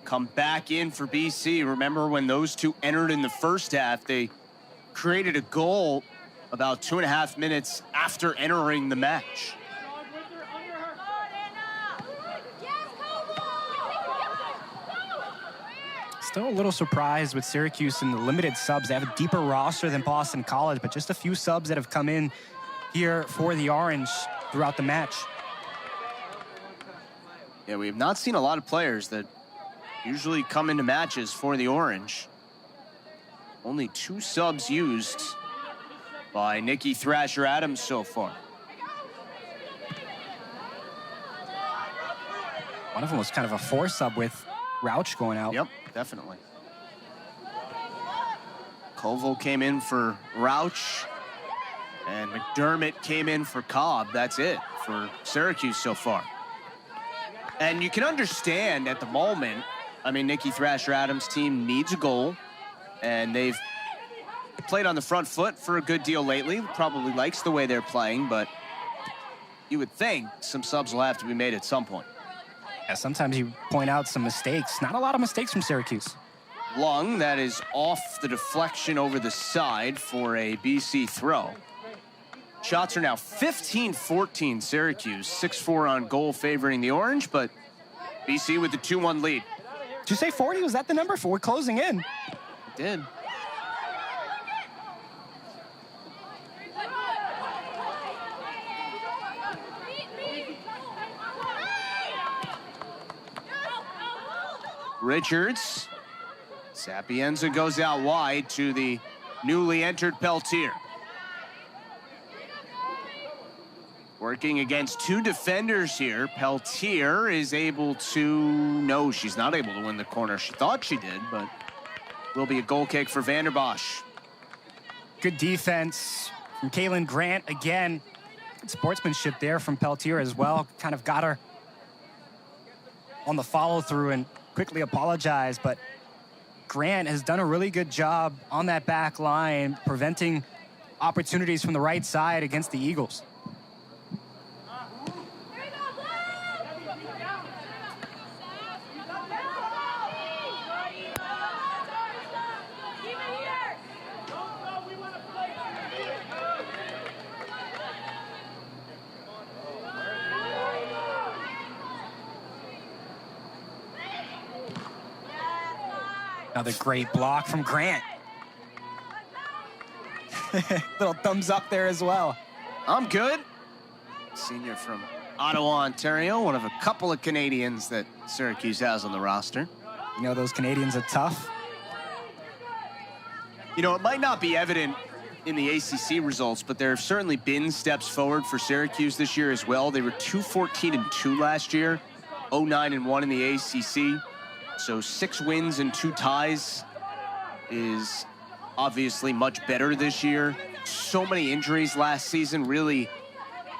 come back in for BC. Remember when those two entered in the first half, they created a goal about 2.5 minutes after entering the match. Still a little surprised with Syracuse and the limited subs. They have a deeper roster than Boston College, but just a few subs that have come in here for the Orange throughout the match. Yeah, we have not seen a lot of players that usually come into matches for the Orange. Only 2 subs used by Nikki Thrasher-Adams so far. One of them was kind of a 4-sub with Rauch going out. Yep, definitely. Koval came in for Rauch, and McDermott came in for Cobb. That's it for Syracuse so far. And you can understand at the moment, I mean, Nikki Thrasher-Adams' team needs a goal, and they've played on the front foot for a good deal lately. Probably likes the way they're playing, but you would think some subs will have to be made at some point. Yeah, sometimes you point out some mistakes. Not a lot of mistakes from Syracuse. Lung, that is off the deflection over the side for a BC throw. Shots are now 15-14 Syracuse, 6-4 on goal favoring the Orange, but BC with the 2-1 lead. Did you say 40? Was that the number? We're closing in. It did. Richards. Sapienza goes out wide to the newly entered Peltier. Working against 2 defenders here. Peltier is able to... No, she's not able to win the corner. She thought she did, but will be a goal kick for Vanderbosch. Good defense from Kaylin Grant again. Good sportsmanship there from Peltier as well. Kind of got her on the follow-through and quickly apologized, but Grant has done a really good job on that back line, preventing opportunities from the right side against the Eagles. Another great block from Grant. Little thumbs up there as well. I'm good. Senior from Ottawa, Ontario, one of a couple of Canadians that Syracuse has on the roster. You know, those Canadians are tough. You know, it might not be evident in the ACC results, but there have certainly been steps forward for Syracuse this year as well. They were 2-14-2 last year, 0-9-1 in the ACC. So 6 wins and 2 ties is obviously much better this year. So many injuries last season really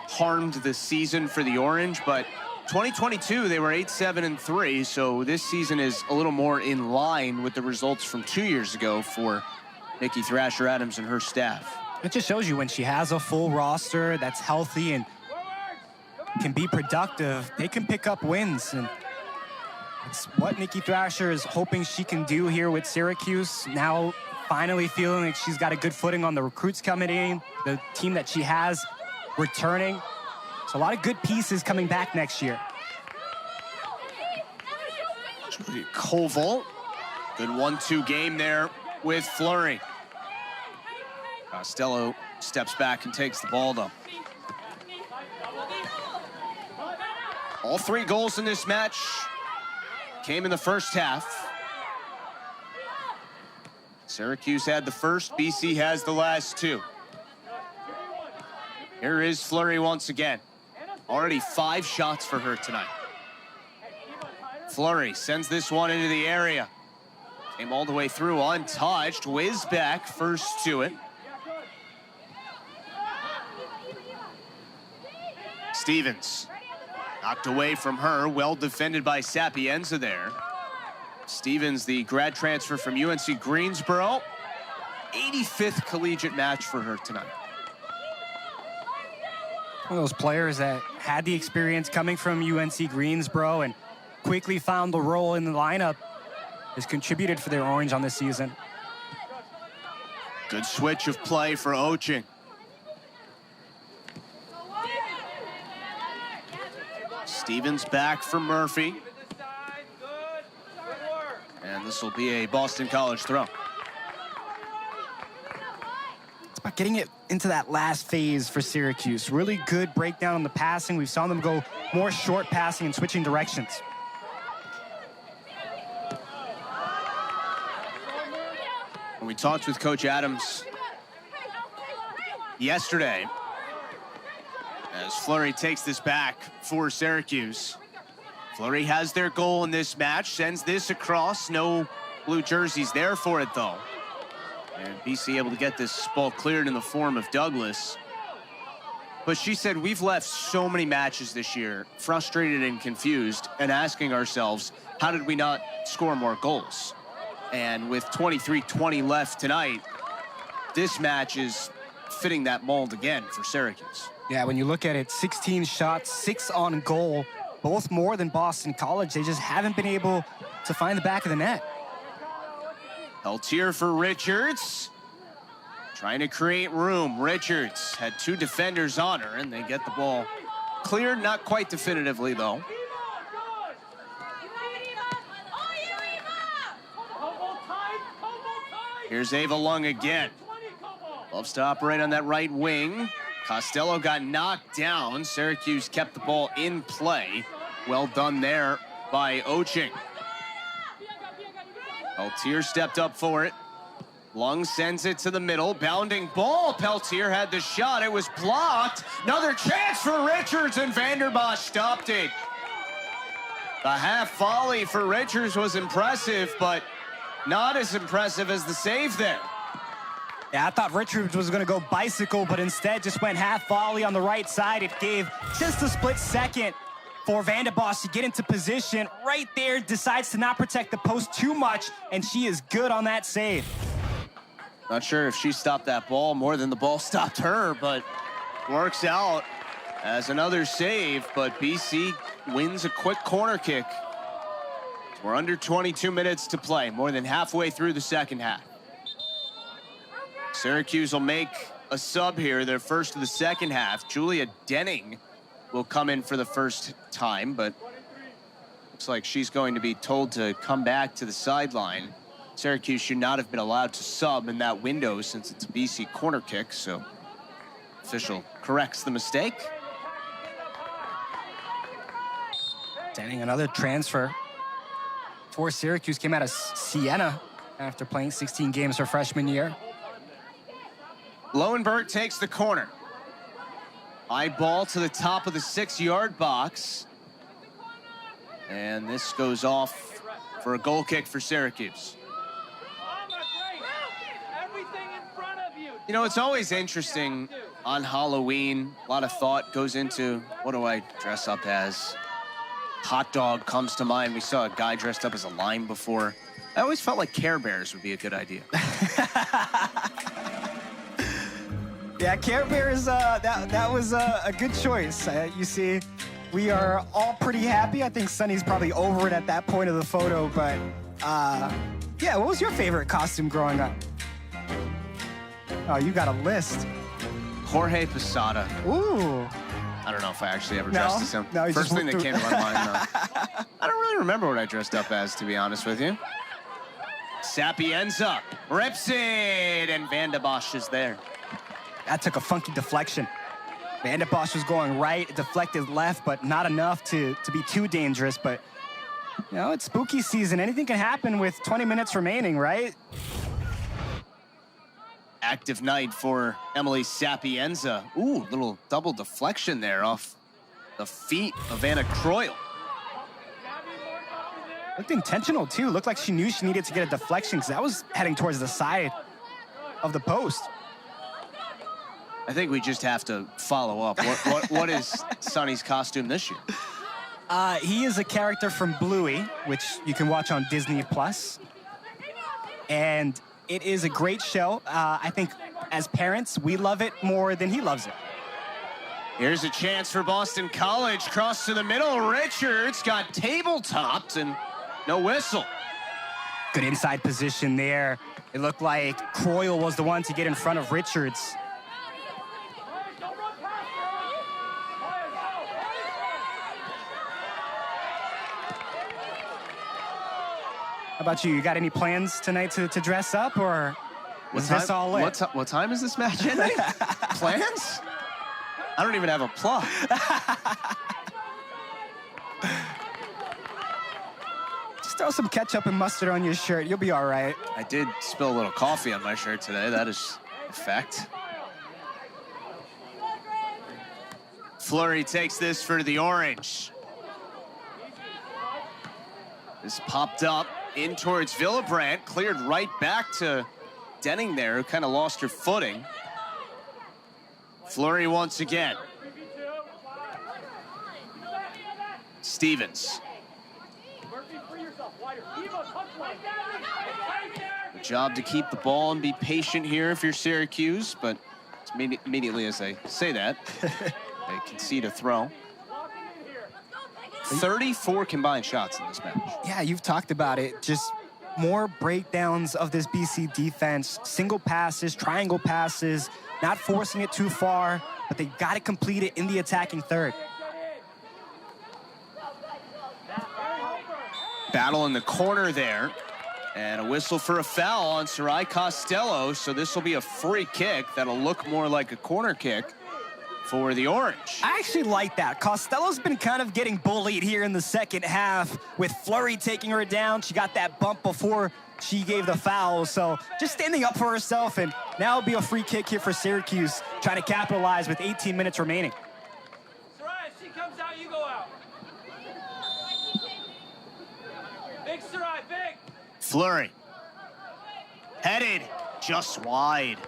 harmed the season for the Orange, but 2022, they were 8-7-3, so this season is a little more in line with the results from 2 years ago for Nikki Thrasher-Adams and her staff. It just shows you when she has a full roster that's healthy and can be productive, they can pick up wins. And it's what Nikki Thrasher is hoping she can do here with Syracuse. Now finally feeling like she's got a good footing on the recruits coming in, the team that she has returning. So a lot of good pieces coming back next year. Koval, good 1-2 game there with Fleury. Costello steps back and takes the ball though. All 3 goals in this match came in the first half. Syracuse had the first, BC has the last 2. Here is Fleury once again. Already 5 shots for her tonight. Fleury sends this one into the area. Came all the way through untouched. Whiz back first to it. Stevens knocked away from her. Well defended by Sapienza there. Stevens, the grad transfer from UNC Greensboro. 85th collegiate match for her tonight. One of those players that had the experience coming from UNC Greensboro and quickly found the role in the lineup, has contributed for their Orange on this season. Good switch of play for Oching. Stevens back for Murphy. And this will be a Boston College throw. It's about getting it into that last phase for Syracuse. Really good breakdown on the passing. We saw them go more short passing and switching directions. We talked with Coach Adams yesterday as Fleury takes this back for Syracuse. Fleury has their goal in this match, sends this across. No blue jerseys there for it, though. And BC able to get this ball cleared in the form of Douglas. But she said, we've left so many matches this year frustrated and confused and asking ourselves, how did we not score more goals? And with 23-20 left tonight, this match is fitting that mold again for Syracuse. Yeah, when you look at it, 16 shots, 6 on goal, both more than Boston College. They just haven't been able to find the back of the net. Peltier for Richards. Trying to create room. Richards had 2 defenders on her, and they get the ball cleared, not quite definitively, though. Here's Ava Lung again. Loves to operate on that right wing. Costello got knocked down. Syracuse kept the ball in play. Well done there by Oching. Peltier stepped up for it. Lung sends it to the middle. Bounding ball. Peltier had the shot. It was blocked. Another chance for Richards, and Vanderbosch stopped it. The half volley for Richards was impressive, but not as impressive as the save there. Yeah, I thought Richards was going to go bicycle, but instead just went half volley on the right side. It gave just a split second for Vanderbosch to get into position. Right there, decides to not protect the post too much, and she is good on that save. Not sure if she stopped that ball more than the ball stopped her, but works out as another save. But BC wins a quick corner kick. We're under 22 minutes to play, more than halfway through the second half. Syracuse will make a sub here, their first of the second half. Julia Denning will come in for the first time, but looks like she's going to be told to come back to the sideline. Syracuse should not have been allowed to sub in that window since it's a BC corner kick, so official corrects the mistake. Denning, another transfer for Syracuse, came out of Siena after playing 16 games her freshman year. Lowenberg takes the corner. High ball to the top of the 6-yard box. And this goes off for a goal kick for Syracuse. You know, it's always interesting on Halloween. A lot of thought goes into, what do I dress up as? Hot dog comes to mind. We saw a guy dressed up as a lime before. I always felt like Care Bears would be a good idea. Yeah, Care Bears, that was a good choice. You see, we are all pretty happy. I think Sunny's probably over it at that point of the photo, but yeah, what was your favorite costume growing up? Oh, you got a list. Jorge Posada. Ooh. I don't know if I actually ever dressed as him. No, First thing that came to my mind, though. I don't really remember what I dressed up as, to be honest with you. Sapienza rips it, and Van de Bosch is there. That took a funky deflection. Van de Bosch was going right, deflected left, but not enough to be too dangerous. But, you know, it's spooky season. Anything can happen with 20 minutes remaining, right? Active night for Emily Sapienza. Ooh, little double deflection there off the feet of Anna Croyle. Looked intentional, too. Looked like she knew she needed to get a deflection because that was heading towards the side of the post. I think we just have to follow up. What is Sonny's costume this year? He is a character from Bluey, which you can watch on Disney+. And it is a great show. I think as parents, we love it more than he loves it. Here's a chance for Boston College. Cross to the middle. Richards got table-topped and no whistle. Good inside position there. It looked like Croyle was the one to get in front of Richards. How about you? You got any plans tonight to dress up, or is this all it? What time is this match ending? Plans? I don't even have a plug. Just throw some ketchup and mustard on your shirt. You'll be all right. I did spill a little coffee on my shirt today. That is a fact. Fleury takes this for the orange. This popped up in towards Villabrandt, cleared right back to Denning there, who kind of lost her footing. Fleury once again. Stevens. Good job to keep the ball and be patient here if you're Syracuse, but immediately as I say that, they concede a throw. 34 combined shots in this match. Yeah, you've talked about it. Just more breakdowns of this BC defense. Single passes, triangle passes, not forcing it too far, but they got to complete it in the attacking third. Battle in the corner there. And a whistle for a foul on Sarai Costello. So this will be a free kick that'll look more like a corner kick for the orange. I actually like that. Costello's been kind of getting bullied here in the second half with Fleury taking her down. She got that bump before she gave the foul. So just standing up for herself, and now it'll be a free kick here for Syracuse, trying to capitalize with 18 minutes remaining. Sarai, if she comes out, you go out. Big Sarai, big. Fleury. Headed just wide.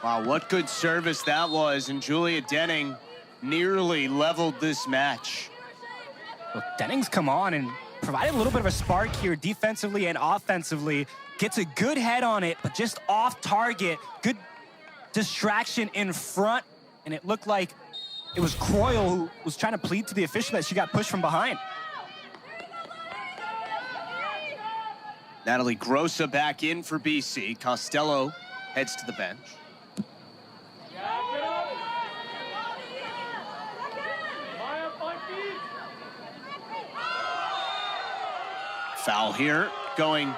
Wow, what good service that was, and Julia Denning nearly leveled this match. Well, Denning's come on and provided a little bit of a spark here defensively and offensively. Gets a good head on it, but just off target. Good distraction in front, and it looked like it was Croyle who was trying to plead to the official that she got pushed from behind. Natalie Grossa back in for BC. Costello heads to the bench. Foul here going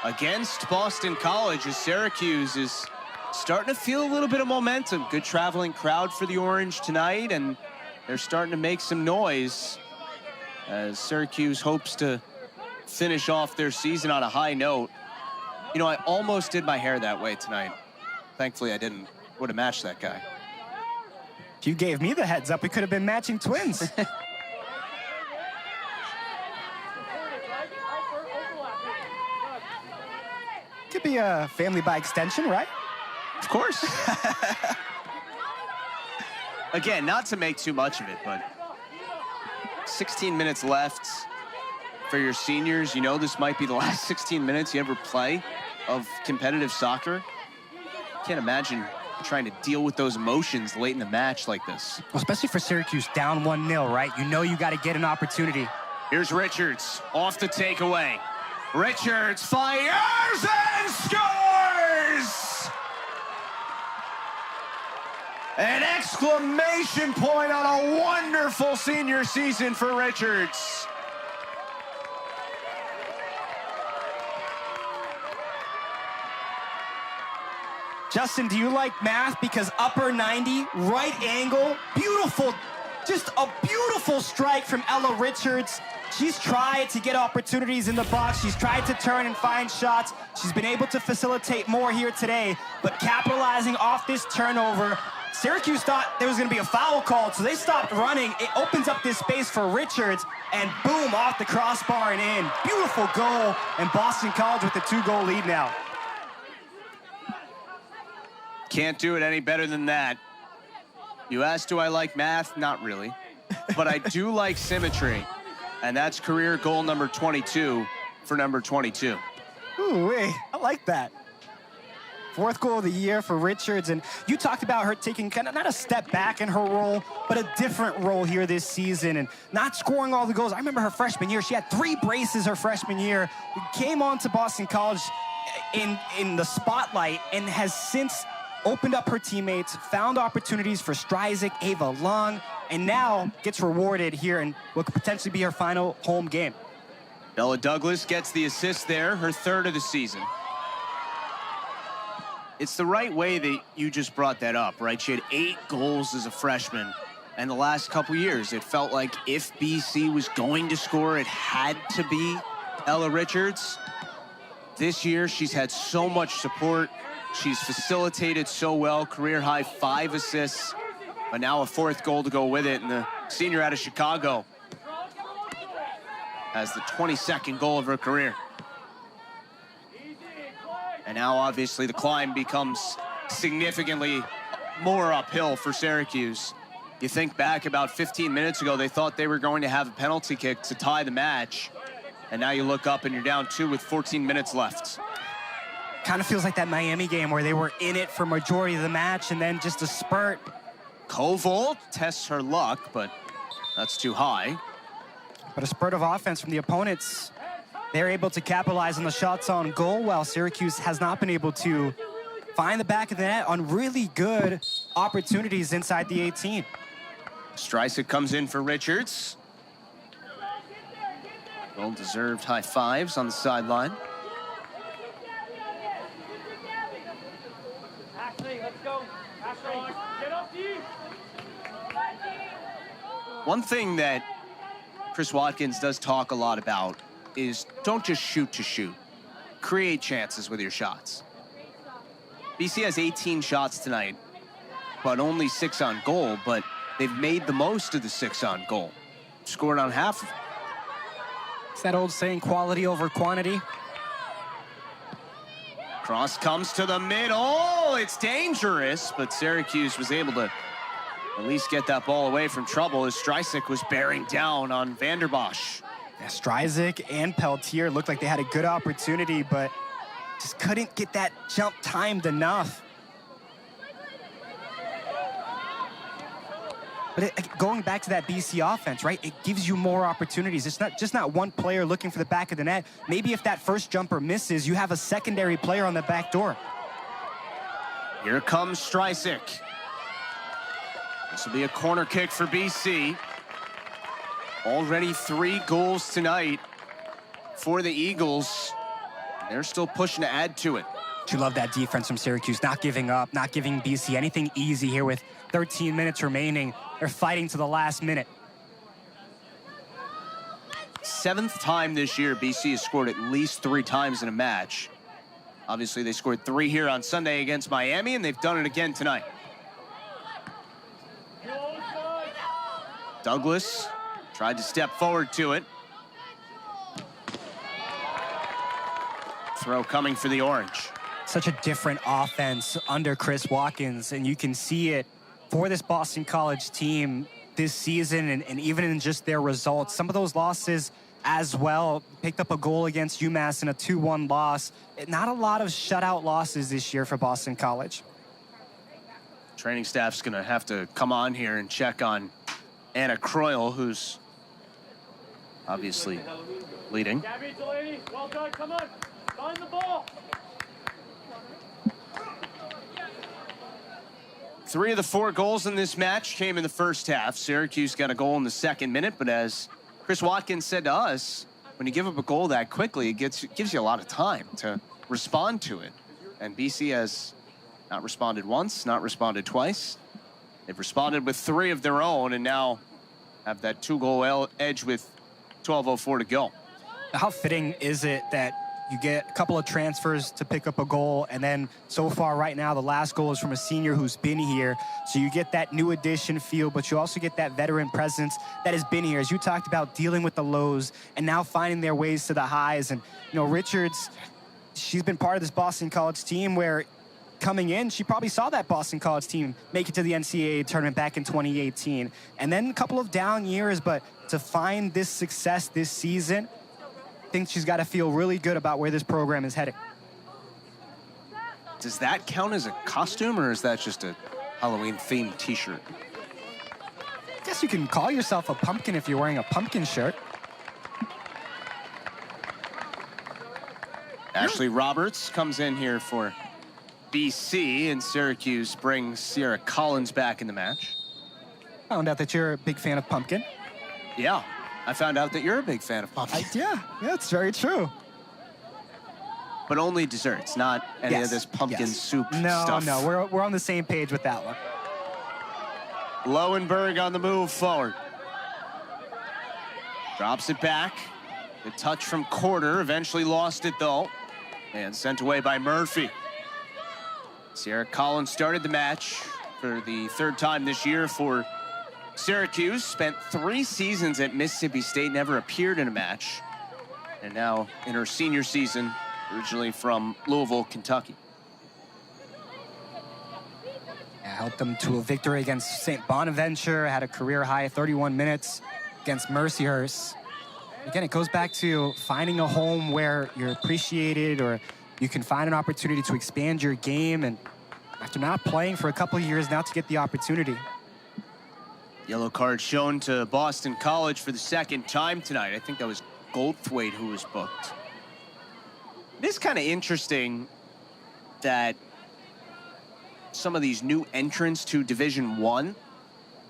against Boston College as Syracuse is starting to feel a little bit of momentum. Good traveling crowd for the Orange tonight, and they're starting to make some noise as Syracuse hopes to finish off their season on a high note. You know, I almost did my hair that way tonight. Thankfully, I didn't. Would have matched that guy. If you gave me the heads up, we could have been matching twins. Could be a family by extension, right? Of course. Again, not to make too much of it, but 16 minutes left for your seniors. You know this might be the last 16 minutes you ever play of competitive soccer. Can't imagine trying to deal with those emotions late in the match like this. Well, especially for Syracuse, down 1-0, right? You know you got to get an opportunity. Here's Richards off the takeaway. Richards fires and scores! An exclamation point on a wonderful senior season for Richards. Justin, do you like math? Because upper 90, right angle, beautiful, just a beautiful strike from Ella Richards. She's tried to get opportunities in the box. She's tried to turn and find shots. She's been able to facilitate more here today, but capitalizing off this turnover, Syracuse thought there was going to be a foul called, so they stopped running. It opens up this space for Richards, and boom, off the crossbar and in. Beautiful goal, and Boston College with the 2-goal lead now. Can't do it any better than that. You asked, do I like math? Not really. But I do like symmetry. And that's career goal number 22 for number 22. Ooh, wait, I like that. 4th goal of the year for Richards. And you talked about her taking kind of not a step back in her role, but a different role here this season and not scoring all the goals. I remember her freshman year. She had 3 braces her freshman year. Came on to Boston College in the spotlight and has since opened up her teammates, found opportunities for Stryzik, Ava Lung, and now gets rewarded here in what could potentially be her final home game. Bella Douglas gets the assist there, her 3rd of the season. It's the right way that you just brought that up, right? She had 8 goals as a freshman, and the last couple years, it felt like if BC was going to score, it had to be Ella Richards. This year, she's had so much support. She's facilitated so well, career high 5 assists, but now a 4th goal to go with it. And the senior out of Chicago has the 22nd goal of her career. And now obviously the climb becomes significantly more uphill for Syracuse. You think back about 15 minutes ago, they thought they were going to have a penalty kick to tie the match. And now you look up and you're down 2 with 14 minutes left. Kind of feels like that Miami game where they were in it for majority of the match and then just a spurt. Koval tests her luck, but that's too high. But a spurt of offense from the opponents. They're able to capitalize on the shots on goal, while Syracuse has not been able to find the back of the net on really good opportunities inside the 18. Stryzik comes in for Richards. Well-deserved high fives on the sideline. Let's go. Get up deep. One thing that Chris Watkins does talk a lot about is don't just shoot to shoot. Create chances with your shots. BC has 18 shots tonight, but only 6 on goal, but they've made the most of the 6 on goal. Scored on half of them. It's that old saying, quality over quantity. Cross comes to the middle. It's dangerous, but Syracuse was able to at least get that ball away from trouble as Stryzik was bearing down on Vanderbosch. Yeah, Stryzik and Peltier looked like they had a good opportunity, but just couldn't get that jump timed enough. But going back to that BC offense, right? It gives you more opportunities. It's not just not one player looking for the back of the net. Maybe if that first jumper misses, you have a secondary player on the back door. Here comes Stryzik. This will be a corner kick for BC. Already 3 goals tonight for the Eagles. They're still pushing to add to it. You love that defense from Syracuse, not giving up, not giving BC anything easy here with 13 minutes remaining. They're fighting to the last minute. 7th time this year BC has scored at least 3 times in a match. Obviously, they scored 3 here on Sunday against Miami, and they've done it again tonight. Douglas tried to step forward to it. Throw coming for the Orange. Such a different offense under Chris Watkins, and you can see it for this Boston College team this season and even in just their results. Some of those losses as well. Picked up a goal against UMass in a 2-1 loss. Not a lot of shutout losses this year for Boston College. Training staff's going to have to come on here and check on Anna Croyle, who's obviously leading. Gabby, Delaney, well done. Come on. Find the ball. 3 of the 4 goals in this match came in the first half. Syracuse got a goal in the second minute, but as Chris Watkins said to us, when you give up a goal that quickly, it gives you a lot of time to respond to it. And BC has not responded once, not responded twice. They've responded with 3 of their own and now have that 2-goal edge with 12:04 to go. How fitting is it that you get a couple of transfers to pick up a goal, and then so far right now, the last goal is from a senior who's been here. So you get that new addition feel, but you also get that veteran presence that has been here. As you talked about, dealing with the lows and now finding their ways to the highs. And, you know, Richards, she's been part of this Boston College team where coming in, she probably saw that Boston College team make it to the NCAA tournament back in 2018. And then a couple of down years, but to find this success this season, I think she's got to feel really good about where this program is heading. Does that count as a costume, or is that just a Halloween-themed T-shirt? I guess you can call yourself a pumpkin if you're wearing a pumpkin shirt. Ashley Roberts comes in here for BC, and Syracuse brings Sierra Collins back in the match. Found out that you're a big fan of pumpkin. Yeah, I found out that you're a big fan of pumpkin. Yeah, it's very true. But only desserts, not any of this pumpkin soup stuff. No, we're on the same page with that one. Lowenberg on the move forward. Drops it back. The touch from Corder, eventually lost it though. And sent away by Murphy. Sierra Collins started the match for the 3rd time this year for Syracuse. Spent 3 seasons at Mississippi State, never appeared in a match. And now in her senior season, originally from Louisville, Kentucky. Helped them to a victory against St. Bonaventure, had a career high 31 minutes against Mercyhurst. Again, it goes back to finding a home where you're appreciated, or you can find an opportunity to expand your game, and after not playing for a couple of years, now to get the opportunity. Yellow card shown to Boston College for the 2nd time tonight. I think that was Goldthwaite who was booked. It is kind of interesting that some of these new entrants to Division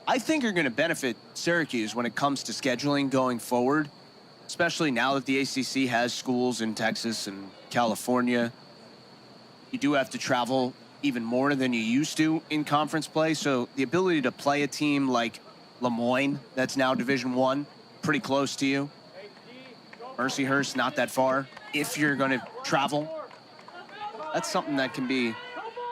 I think are going to benefit Syracuse when it comes to scheduling going forward, especially now that the ACC has schools in Texas and California. You do have to travel even more than you used to in conference play, so the ability to play a team like Lemoyne, that's now Division I, pretty close to you. Mercyhurst, not that far. If you're going to travel, that's something that can be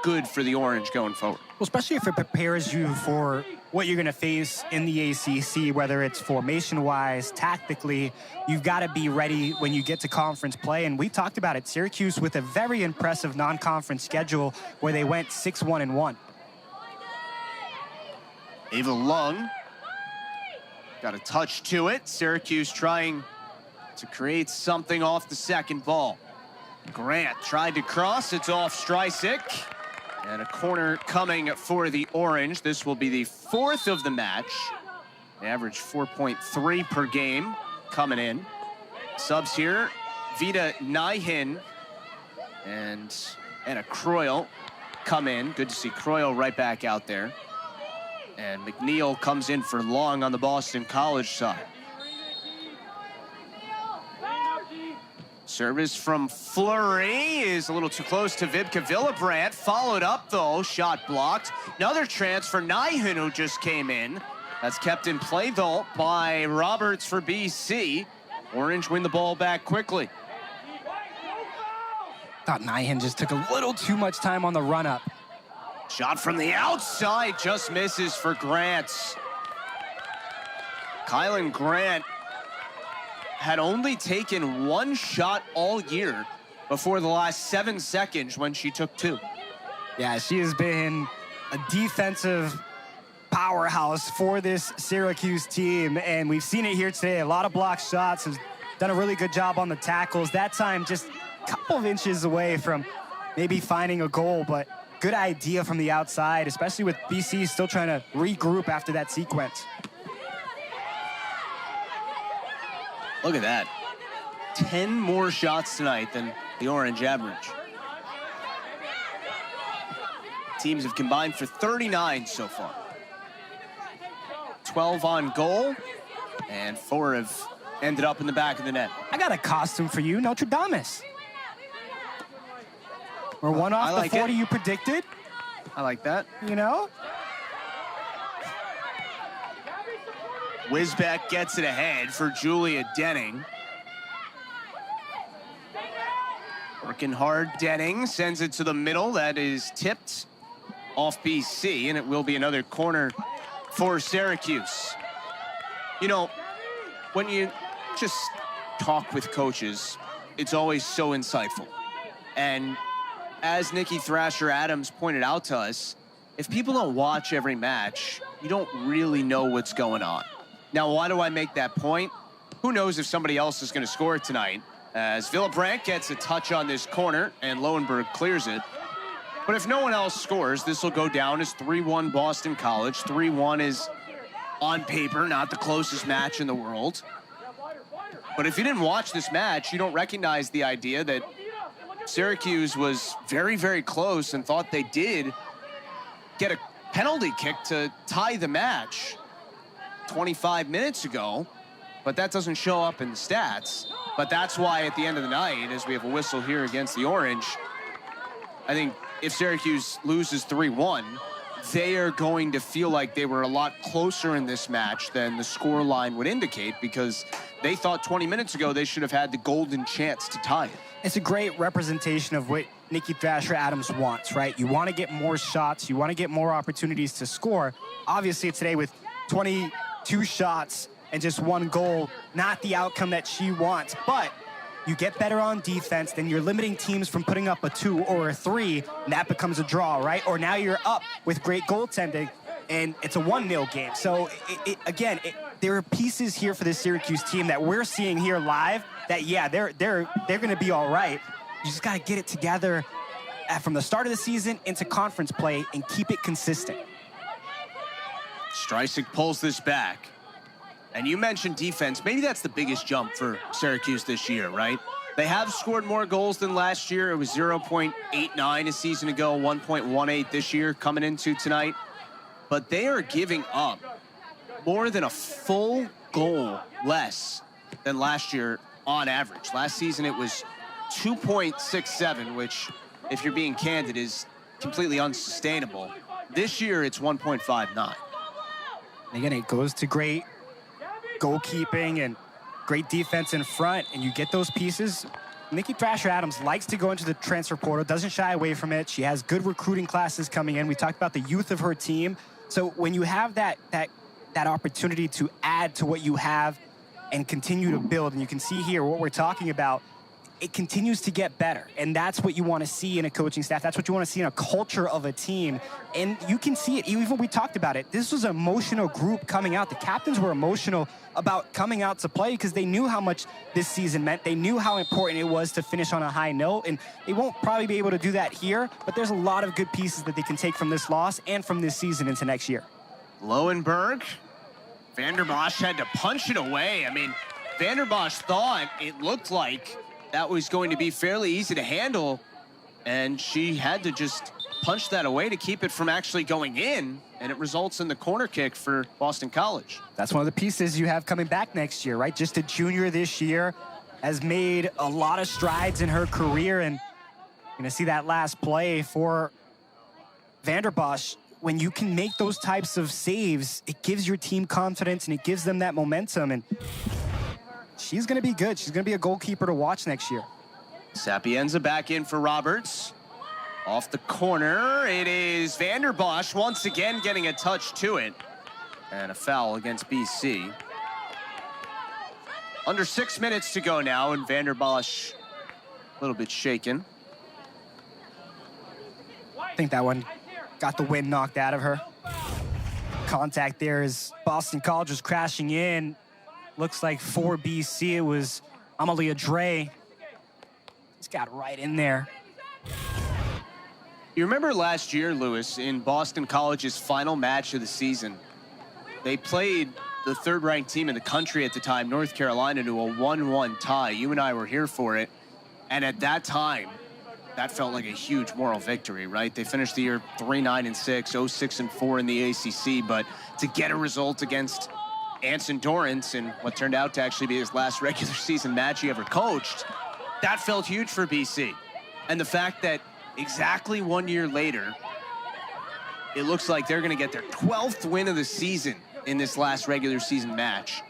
good for the Orange going forward. Well, especially if it prepares you for what you're going to face in the ACC, whether it's formation-wise, tactically, you've got to be ready when you get to conference play. And we talked about it, Syracuse with a very impressive non-conference schedule where they went 6-1-1. Ava Lung got a touch to it. Syracuse trying to create something off the second ball. Grant tried to cross. It's off Streisik. And a corner coming for the Orange. This will be the 4th of the match. They average 4.3 per game coming in. Subs here, Vita Nyhin and Anna Croyle come in. Good to see Croyle right back out there. And McNeil comes in for Long on the Boston College side. Service from Fleury is a little too close to Vibke Villebrandt. Followed up, though. Shot blocked. Another chance for Nyhin, who just came in. That's kept in play, though, by Roberts for BC. Orange win the ball back quickly. Thought Nyhin just took a little too much time on the run-up. Shot from the outside. Just misses for Grant. Kylan Grant had only taken 1 shot all year before the last 7 seconds when she took 2. Yeah, she has been a defensive powerhouse for this Syracuse team, and we've seen it here today. A lot of block shots, has done a really good job on the tackles. That time just a couple of inches away from maybe finding a goal, but good idea from the outside, especially with BC still trying to regroup after that sequence. Look at that. 10 more shots tonight than the Orange average. Teams have combined for 39 so far. 12 on goal, and 4 have ended up in the back of the net. I got a costume for you, Notre Dame. We're one off the 40 you predicted. I like that. You know? Wisbeck gets it ahead for Julia Denning. Working hard, Denning sends it to the middle. That is tipped off BC, and it will be another corner for Syracuse. You know, when you just talk with coaches, it's always so insightful. And as Nikki Thrasher-Adams pointed out to us, if people don't watch every match, you don't really know what's going on. Now, why do I make that point? Who knows if somebody else is going to score tonight, as Villebrandt gets a touch on this corner and Lowenberg clears it. But if no one else scores, this will go down as 3-1 Boston College. 3-1 is, on paper, not the closest match in the world. But if you didn't watch this match, you don't recognize the idea that Syracuse was very, very close and thought they did get a penalty kick to tie the match 25 minutes ago, but that doesn't show up in the stats. But that's why at the end of the night, as we have a whistle here against the Orange, I think if Syracuse loses 3-1, they are going to feel like they were a lot closer in this match than the score line would indicate, because they thought 20 minutes ago they should have had the golden chance to tie it. It's a great representation of what Nikki Thrasher-Adams wants, right? You want to get more shots. You want to get more opportunities to score. Obviously, today with 22 shots and just 1 goal, not the outcome that she wants. But you get better on defense, then you're limiting teams from putting up a 2 or a 3, and that becomes a draw, right? Or now you're up with great goaltending, and it's a 1-0 game. So, again, there are pieces here for this Syracuse team that we're seeing here live that, yeah, they're going to be all right. You just got to get it together from the start of the season into conference play and keep it consistent. Streisig pulls this back. And you mentioned defense. Maybe that's the biggest jump for Syracuse this year, right? They have scored more goals than last year. It was 0.89 a season ago, 1.18 this year coming into tonight. But they are giving up more than a full goal less than last year on average. Last season it was 2.67, which, if you're being candid, is completely unsustainable. This year it's 1.59. Again, it goes to great goalkeeping and great defense in front, and you get those pieces. Nikki Thrasher-Adams likes to go into the transfer portal, doesn't shy away from it. She has good recruiting classes coming in. We talked about the youth of her team. So when you have that opportunity to add to what you have and continue to build, and you can see here what we're talking about, it continues to get better. And that's what you want to see in a coaching staff. That's what you want to see in a culture of a team. And you can see it. Even we talked about it. This was an emotional group coming out. The captains were emotional about coming out to play because they knew how much this season meant. They knew how important it was to finish on a high note. And they won't probably be able to do that here, but there's a lot of good pieces that they can take from this loss and from this season into next year. Lowenberg. Vanderbosch had to punch it away. I mean, Vanderbosch thought it looked like that was going to be fairly easy to handle, and she had to just punch that away to keep it from actually going in, and it results in the corner kick for Boston College. That's one of the pieces you have coming back next year, right? Just a junior this year, has made a lot of strides in her career, and you're going to see that last play for Vanderbosch. When you can make those types of saves, it gives your team confidence, and it gives them that momentum, and she's going to be good. She's going to be a goalkeeper to watch next year. Sapienza back in for Roberts. Off the corner, it is Vanderbosch once again getting a touch to it. And a foul against BC. Under 6 minutes to go now, and Vanderbosch a little bit shaken. I think that one got the wind knocked out of her. Contact there as Boston College was crashing in. Looks like for BC, it was Amalia Dre. He's got right in there. You remember last year, Lewis, in Boston College's final match of the season, they played the third-ranked team in the country at the time, North Carolina, to a 1-1 tie. You and I were here for it. And at that time, that felt like a huge moral victory, right? They finished the year 3-9-6, 0-6-4 in the ACC. But to get a result against Anson Dorrance in what turned out to actually be his last regular season match he ever coached, that felt huge for BC. And the fact that exactly 1 year later, it looks like they're going to get their 12th win of the season in this last regular season match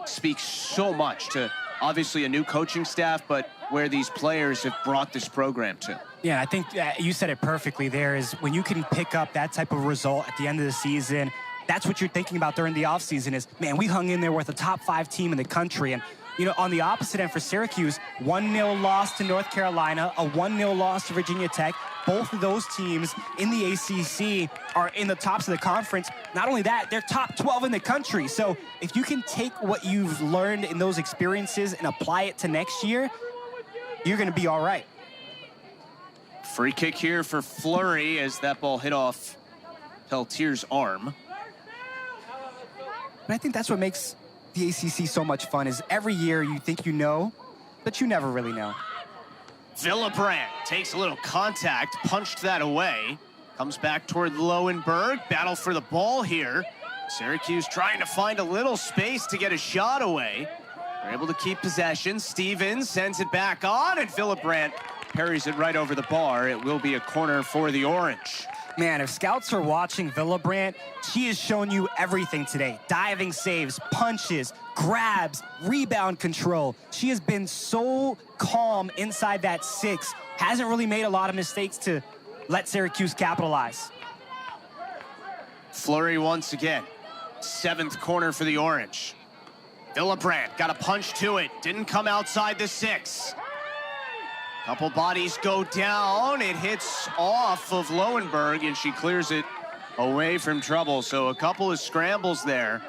speaks so much to obviously a new coaching staff, but where these players have brought this program to. Yeah, I think you said it perfectly there, is when you can pick up that type of result at the end of the season, that's what you're thinking about during the offseason is, man, we hung in there with a top 5 team in the country. And, you know, on the opposite end for Syracuse, 1-0 loss to North Carolina, a 1-0 loss to Virginia Tech. Both of those teams in the ACC are in the tops of the conference. Not only that, they're top 12 in the country. So if you can take what you've learned in those experiences and apply it to next year, you're going to be all right. Free kick here for Fleury as that ball hit off Peltier's arm. But I think that's what makes the ACC so much fun, is every year you think you know, but you never really know. Villebrandt takes a little contact, punched that away. Comes back toward Lowenberg. Battle for the ball here. Syracuse trying to find a little space to get a shot away. They're able to keep possession. Stevens sends it back on, and Villebrandt parries it right over the bar. It will be a corner for the Orange. Man, if scouts are watching Villebrandt, she has shown you everything today. Diving saves, punches, grabs, rebound control. She has been so calm inside that 6. Hasn't really made a lot of mistakes to let Syracuse capitalize. Fleury once again. 7th corner for the Orange. Villebrandt got a punch to it. Didn't come outside the 6. Couple bodies go down. It hits off of Lowenberg, and she clears it away from trouble. So a couple of scrambles there.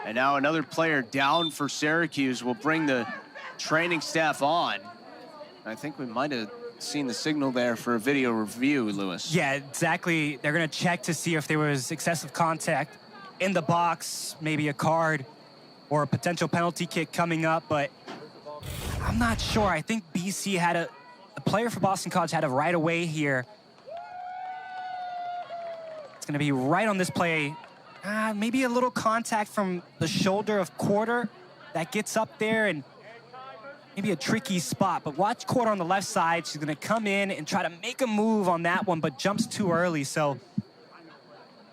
And now another player down for Syracuse will bring the training staff on. I think we might have seen the signal there for a video review, Lewis. Yeah, exactly. They're going to check to see if there was excessive contact in the box, maybe a card or a potential penalty kick coming up, but I'm not sure. I think BC had a player for Boston College had a right away here. It's going to be right on this play. Maybe a little contact from the shoulder of Quarter that gets up there, and maybe a tricky spot. But watch Quarter on the left side. She's going to come in and try to make a move on that one, but jumps too early. So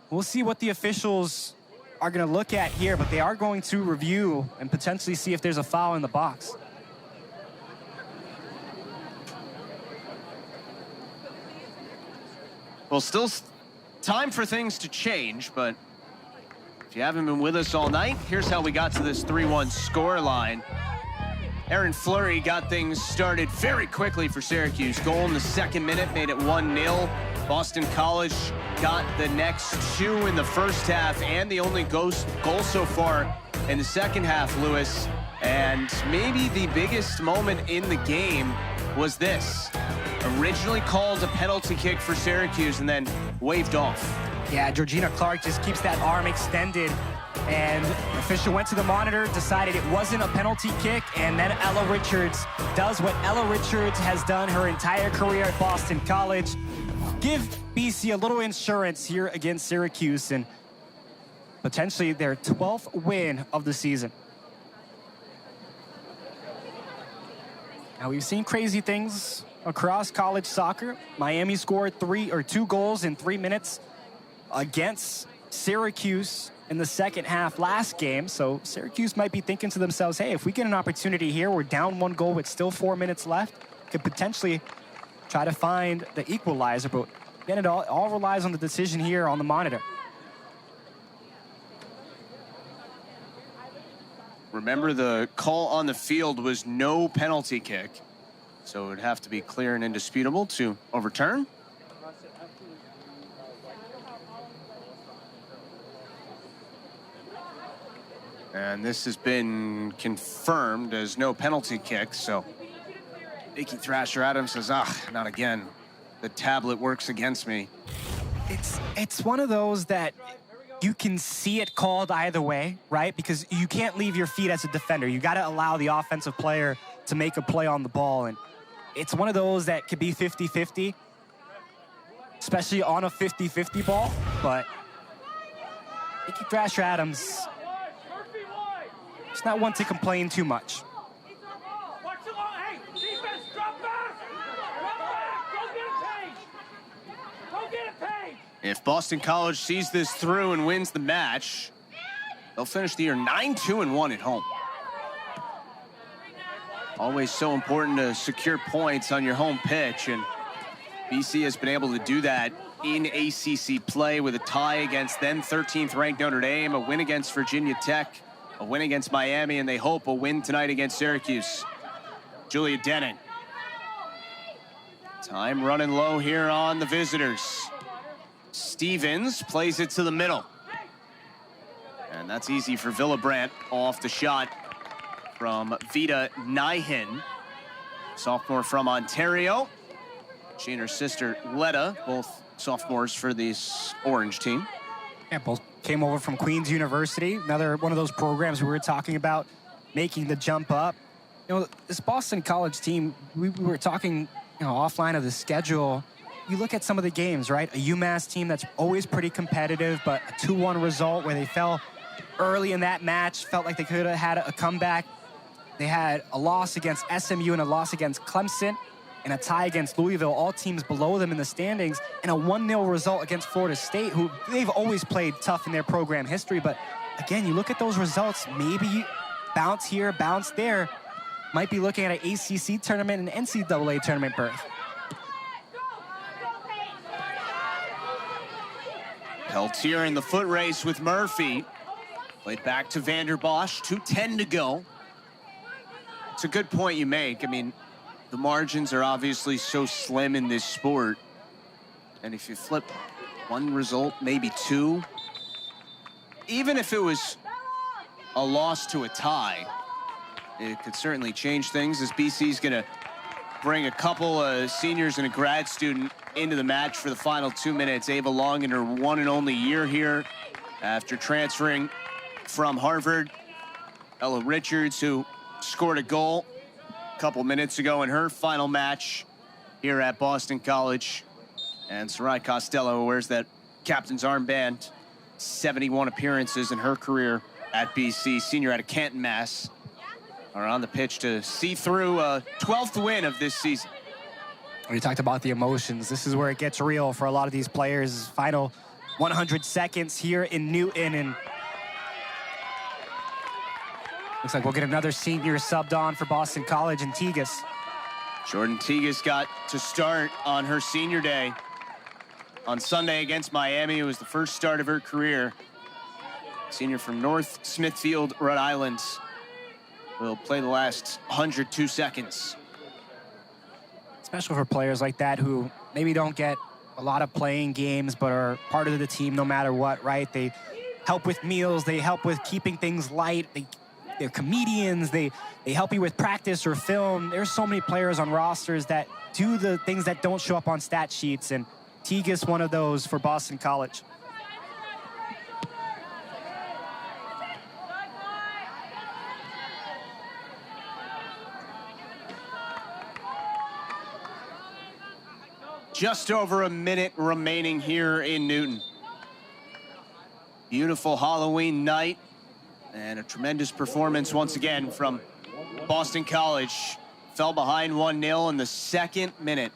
we'll see what the officials are going to look at here, but they are going to review and potentially see if there's a foul in the box. Well, still time for things to change, but if you haven't been with us all night, here's how we got to this 3-1 score line. Aaron Fleury got things started very quickly for Syracuse. Goal in the 2nd minute made it 1-0. Boston College got the next 2 in the first half and the only goal so far in the second half, Lewis. And maybe the biggest moment in the game was this. Originally called a penalty kick for Syracuse and then waved off. Yeah, Georgina Clark just keeps that arm extended, and the official went to the monitor, decided it wasn't a penalty kick, and then Ella Richards does what Ella Richards has done her entire career at Boston College. Give BC a little insurance here against Syracuse and potentially their 12th win of the season. Now, we've seen crazy things across college soccer. Miami scored 2 goals in 3 minutes against Syracuse in the second half last game. So Syracuse might be thinking to themselves, hey, if we get an opportunity here, we're down 1 goal with still 4 minutes left, could potentially try to find the equalizer. But again, it all relies on the decision here on the monitor. Remember, the call on the field was no penalty kick, so it would have to be clear and indisputable to overturn. And this has been confirmed as no penalty kick, so Nikki Thrasher-Adams says, not again. the tablet works against me. It's one of those that you can see it called either way, right? Because you can't leave your feet as a defender. You got to allow the offensive player to make a play on the ball. And it's one of those that could be 50-50, especially on a 50-50 ball. But Nikki Thrasher Adams, it's not one to complain too much. If Boston College sees this through and wins the match, they'll finish the year 9-2-1 at home. Always so important to secure points on your home pitch, and BC has been able to do that in ACC play with a tie against then 13th ranked Notre Dame, a win against Virginia Tech, a win against Miami, and they hope a win tonight against Syracuse. Julia Denning. Time running low here on the visitors. Stevens plays it to the middle. And that's easy for Villabrandt off the shot from Vita Nyhin, sophomore from Ontario. She and her sister Letta, both sophomores for this Orange team. Yeah, both came over from Queen's University, another one of those programs we were talking about making the jump up. You know, this Boston College team, we were talking, offline of the schedule. You look at some of the games, right? A UMass team that's always pretty competitive, but a 2-1 result where they fell early in that match, felt like they could have had a comeback. They had a loss against SMU and a loss against Clemson and a tie against Louisville, all teams below them in the standings, and a 1-0 result against Florida State, who they've always played tough in their program history. But again, you look at those results, maybe bounce here, bounce there, might be looking at an ACC tournament and NCAA tournament berth. Peltier in the foot race with Murphy. Played back to Vanderbosch, 2:10 to go. It's a good point you make. I mean, the margins are obviously so slim in this sport. And if you flip one result, maybe two, even if it was a loss to a tie, it could certainly change things, as BC's gonna bring a couple of seniors and a grad student into the match for the final 2 minutes. Ava Long in her one and only year here after transferring from Harvard. Ella Richards, who scored a goal a couple minutes ago in her final match here at Boston College. And Sarai Costello, who wears that captain's armband, 71 appearances in her career at BC, senior out of Canton, Mass, are on the pitch to see through a 12th win of this season. We talked about the emotions. This is where it gets real for a lot of these players. Final 100 seconds here in Newton, and looks like we'll get another senior subbed on for Boston College and Tegas. Jordan Tegas got to start on her senior day on Sunday against Miami. It was the first start of her career. Senior from North Smithfield, Rhode Island, will play the last 102 seconds. Special for players like that who maybe don't get a lot of playing games but are part of the team no matter what, right? They help with meals, they help with keeping things light, they're comedians, they help you with practice or film. There's so many players on rosters that do the things that don't show up on stat sheets, and Tegas one of those for Boston College. Just over a minute remaining here in Newton. Beautiful Halloween night and a tremendous performance once again from Boston College. Fell behind 1-0 in the second minute.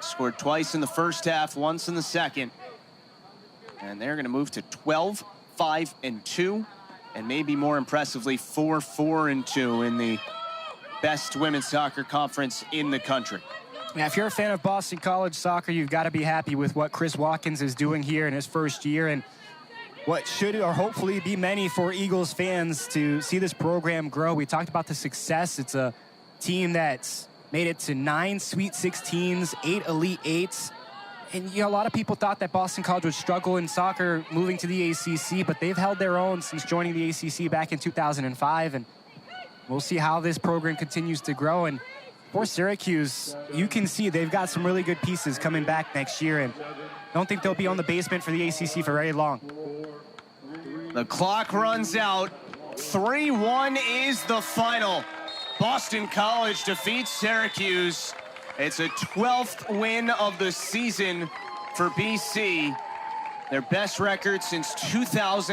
Scored twice in the first half, once in the second. And they're going to move to 12-5-2, and maybe more impressively 4-4-2 in the best women's soccer conference in the country. Yeah, if you're a fan of Boston College soccer, you've got to be happy with what Chris Watkins is doing here in his first year, and what should or hopefully be many for Eagles fans to see this program grow. We talked about the success. It's a team that's made it to 9 Sweet 16s, 8 Elite 8s. And, a lot of people thought that Boston College would struggle in soccer moving to the ACC, but they've held their own since joining the ACC back in 2005. And we'll see how this program continues to grow. And for Syracuse, you can see they've got some really good pieces coming back next year, and I don't think they'll be on the basement for the ACC for very long. The clock runs out. 3-1 is the final. Boston College defeats Syracuse. It's a 12th win of the season for BC. Their best record since 2000.